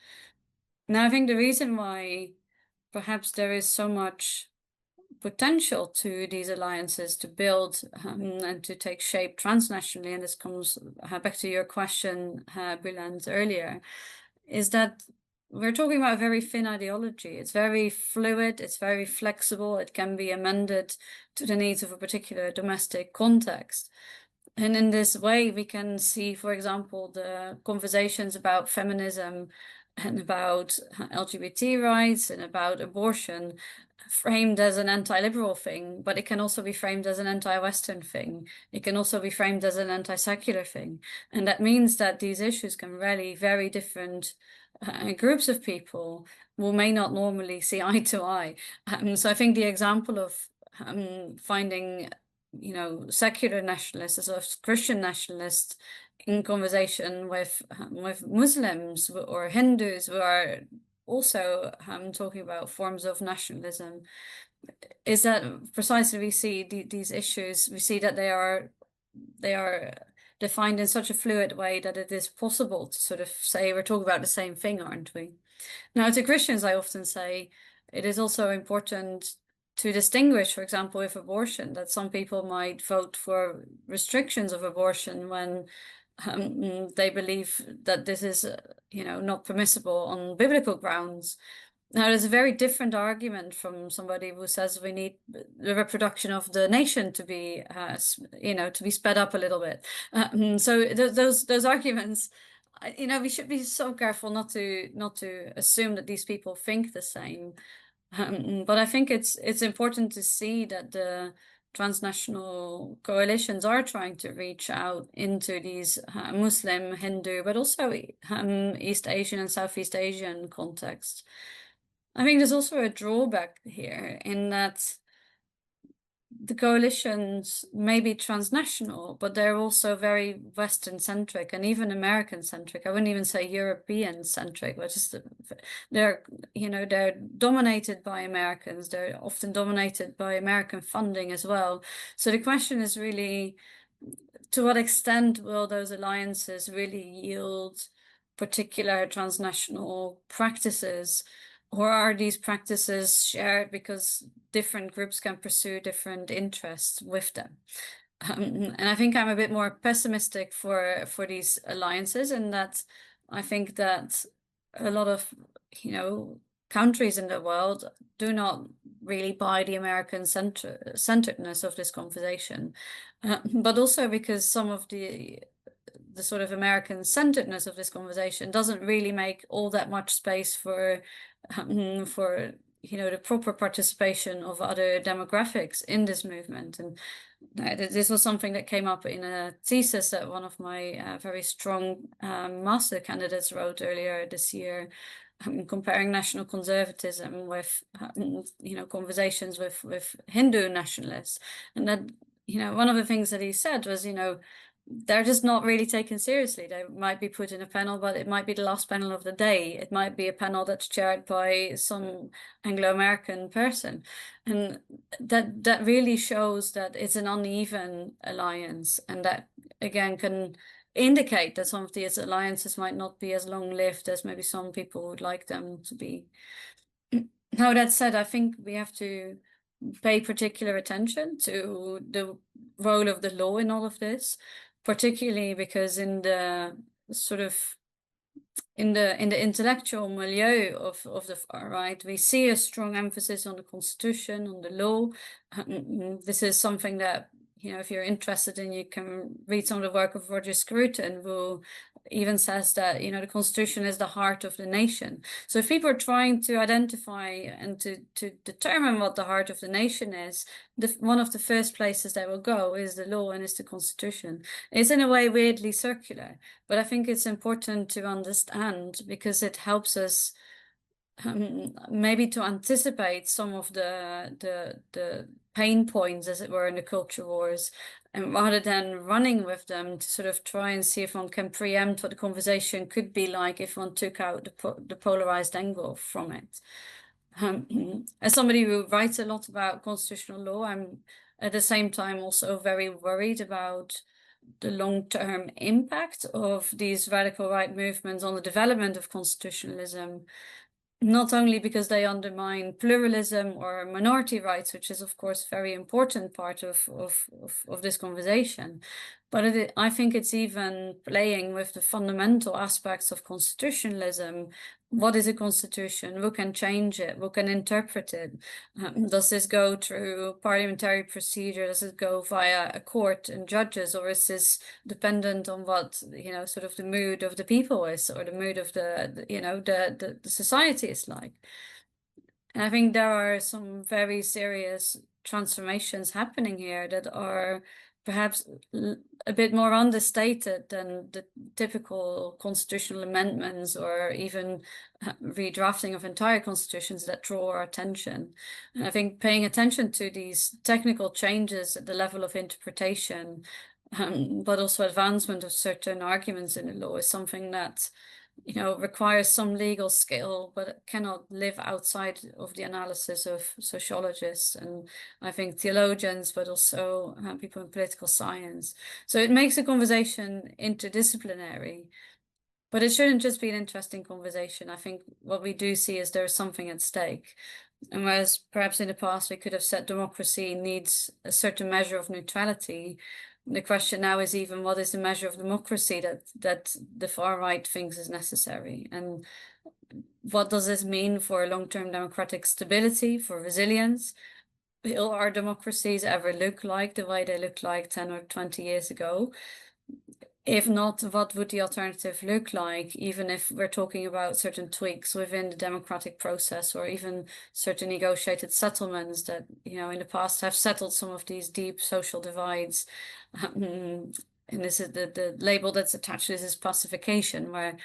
Now, I think the reason why perhaps there is so much potential to these alliances to build and to take shape transnationally, and this comes back to your question, Bülent, earlier, is that we're talking about a very thin ideology. It's very fluid, it's very flexible, it can be amended to the needs of a particular domestic context. And in this way, we can see, for example, the conversations about feminism and about LGBT rights and about abortion framed as an anti-liberal thing, but it can also be framed as an anti-Western thing. It can also be framed as an anti-secular thing. And that means that these issues can rally very different groups of people who may not normally see eye to eye. So I think the example of finding, you know, secular nationalists as well as Christian nationalists in conversation with Muslims or Hindus who are also talking about forms of nationalism, is that precisely we see these issues, we see that they are defined in such a fluid way that it is possible to sort of say we're talking about the same thing, aren't we? Now, to Christians, I often say it is also important to distinguish, for example, with abortion, that some people might vote for restrictions of abortion when they believe that this is, you know, not permissible on biblical grounds. Now, there's a very different argument from somebody who says we need the reproduction of the nation to be, you know, to be sped up a little bit. So those arguments, you know, we should be so careful not to assume that these people think the same. But I think it's important to see that the transnational coalitions are trying to reach out into these Muslim, Hindu, but also East Asian and Southeast Asian contexts. I think there's also a drawback here in that the coalitions may be transnational, but they're also very Western-centric and even American-centric. I wouldn't even say European-centric, but just they're, you know, they're dominated by Americans. They're often dominated by American funding as well. So the question is really, to what extent will those alliances really yield particular transnational practices? Or are these practices shared because different groups can pursue different interests with them? And I think I'm a bit more pessimistic for these alliances, in that I think that a lot of, you know, countries in the world do not really buy the American centeredness of this conversation, but also because some of the sort of American centeredness of this conversation doesn't really make all that much space for you know, the proper participation of other demographics in this movement. And this was something that came up in a thesis that one of my very strong master candidates wrote earlier this year, comparing national conservatism with you know, conversations with Hindu nationalists. And that, you know, one of the things that he said was, you know, they're just not really taken seriously. They might be put in a panel, but it might be the last panel of the day. It might be a panel that's chaired by some Anglo-American person. And that really shows that it's an uneven alliance. And that, again, can indicate that some of these alliances might not be as long-lived as maybe some people would like them to be. Now, that said, I think we have to pay particular attention to the role of the law in all of this, particularly because in the sort of in the intellectual milieu of the far right, we see a strong emphasis on the constitution, on the law. This is something that if you're interested, and you can read some of the work of Roger Scruton, who even says that, the Constitution is the heart of the nation. So if people are trying to identify and to determine what the heart of the nation is, one of the first places they will go is the law and is the Constitution. It's in a way weirdly circular, but I think it's important to understand because it helps us maybe to anticipate some of the pain points, as it were, in the culture wars, and rather than running with them, to sort of try and see if one can preempt what the conversation could be like if one took out the polarized angle from it. As somebody who writes a lot about constitutional law, I'm at the same time also very worried about the long-term impact of these radical right movements on the development of constitutionalism, not only because they undermine pluralism or minority rights, which is, of course, a very important part of this conversation, but I think it's even playing with the fundamental aspects of constitutionalism. What is a constitution? Who can change it? Who can interpret it? Does this go through parliamentary procedure? Does it go via a court and judges? Or is this dependent on what, sort of the mood of the people is, or the mood of the society is like? And I think there are some very serious transformations happening here that are perhaps a bit more understated than the typical constitutional amendments or even redrafting of entire constitutions that draw our attention. And I think paying attention to these technical changes at the level of interpretation, but also advancement of certain arguments in the law, is something that requires some legal skill, but cannot live outside of the analysis of sociologists and I think theologians, but also people in political science. So it makes the conversation interdisciplinary, but it shouldn't just be an interesting conversation. I think what we do see is there's something at stake. And whereas perhaps in the past we could have said democracy needs a certain measure of neutrality, the question now is even what is the measure of democracy that the far right thinks is necessary? And what does this mean for long-term democratic stability, for resilience? Will our democracies ever look like the way they looked like 10 or 20 years ago? If not, what would the alternative look like, even if we're talking about certain tweaks within the democratic process, or even certain negotiated settlements that, in the past have settled some of these deep social divides? And this is the label that's attached to this is pacification, where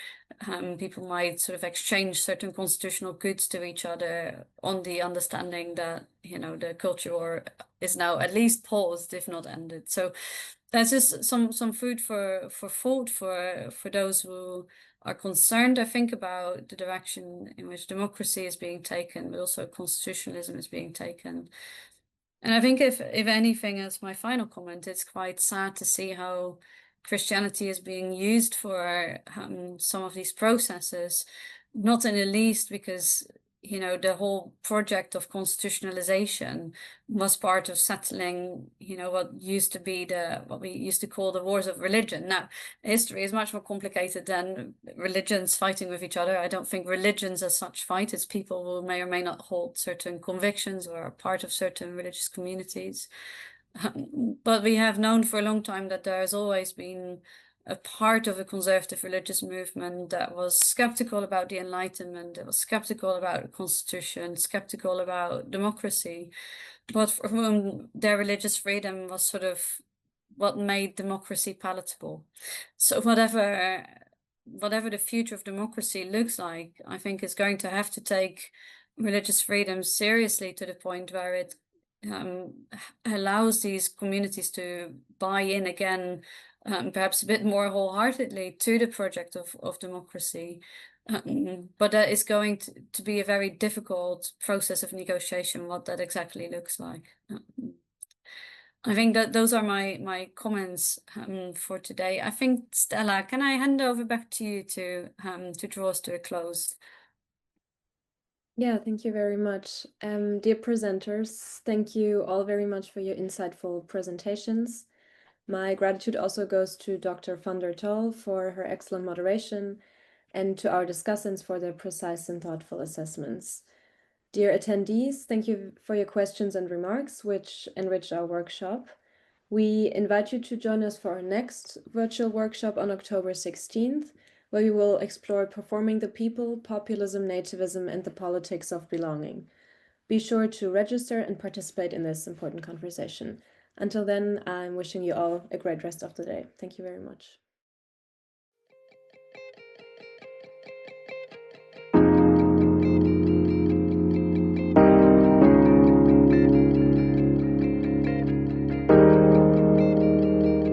people might sort of exchange certain constitutional goods to each other on the understanding that, the culture war is now at least paused, if not ended. So that's just some food for thought for those who are concerned, I think, about the direction in which democracy is being taken, but also constitutionalism is being taken. And I think if anything, as my final comment, it's quite sad to see how Christianity is being used for some of these processes, not in the least because the whole project of constitutionalization was part of settling, what used to be what we used to call the wars of religion. Now, history is much more complicated than religions fighting with each other. I don't think religions as such fight. It's people who may or may not hold certain convictions or are part of certain religious communities. But we have known for a long time that there has always been a part of a conservative religious movement that was skeptical about the Enlightenment, that was skeptical about the Constitution, skeptical about democracy, but for whom their religious freedom was sort of what made democracy palatable. So whatever the future of democracy looks like, I think is going to have to take religious freedom seriously to the point where it allows these communities to buy in again, perhaps a bit more wholeheartedly to the project of democracy. But that is going to be a very difficult process of negotiation, what that exactly looks like. I think that those are my comments for today. I think, Stella, can I hand over back to you to draw us to a close? Yeah, thank you very much. Dear presenters, thank you all very much for your insightful presentations. My gratitude also goes to Dr. van der Tol for her excellent moderation and to our discussants for their precise and thoughtful assessments. Dear attendees, thank you for your questions and remarks, which enriched our workshop. We invite you to join us for our next virtual workshop on October 16th, where we will explore performing the people, populism, nativism, and the politics of belonging. Be sure to register and participate in this important conversation. Until then, I'm wishing you all a great rest of the day. Thank you very much.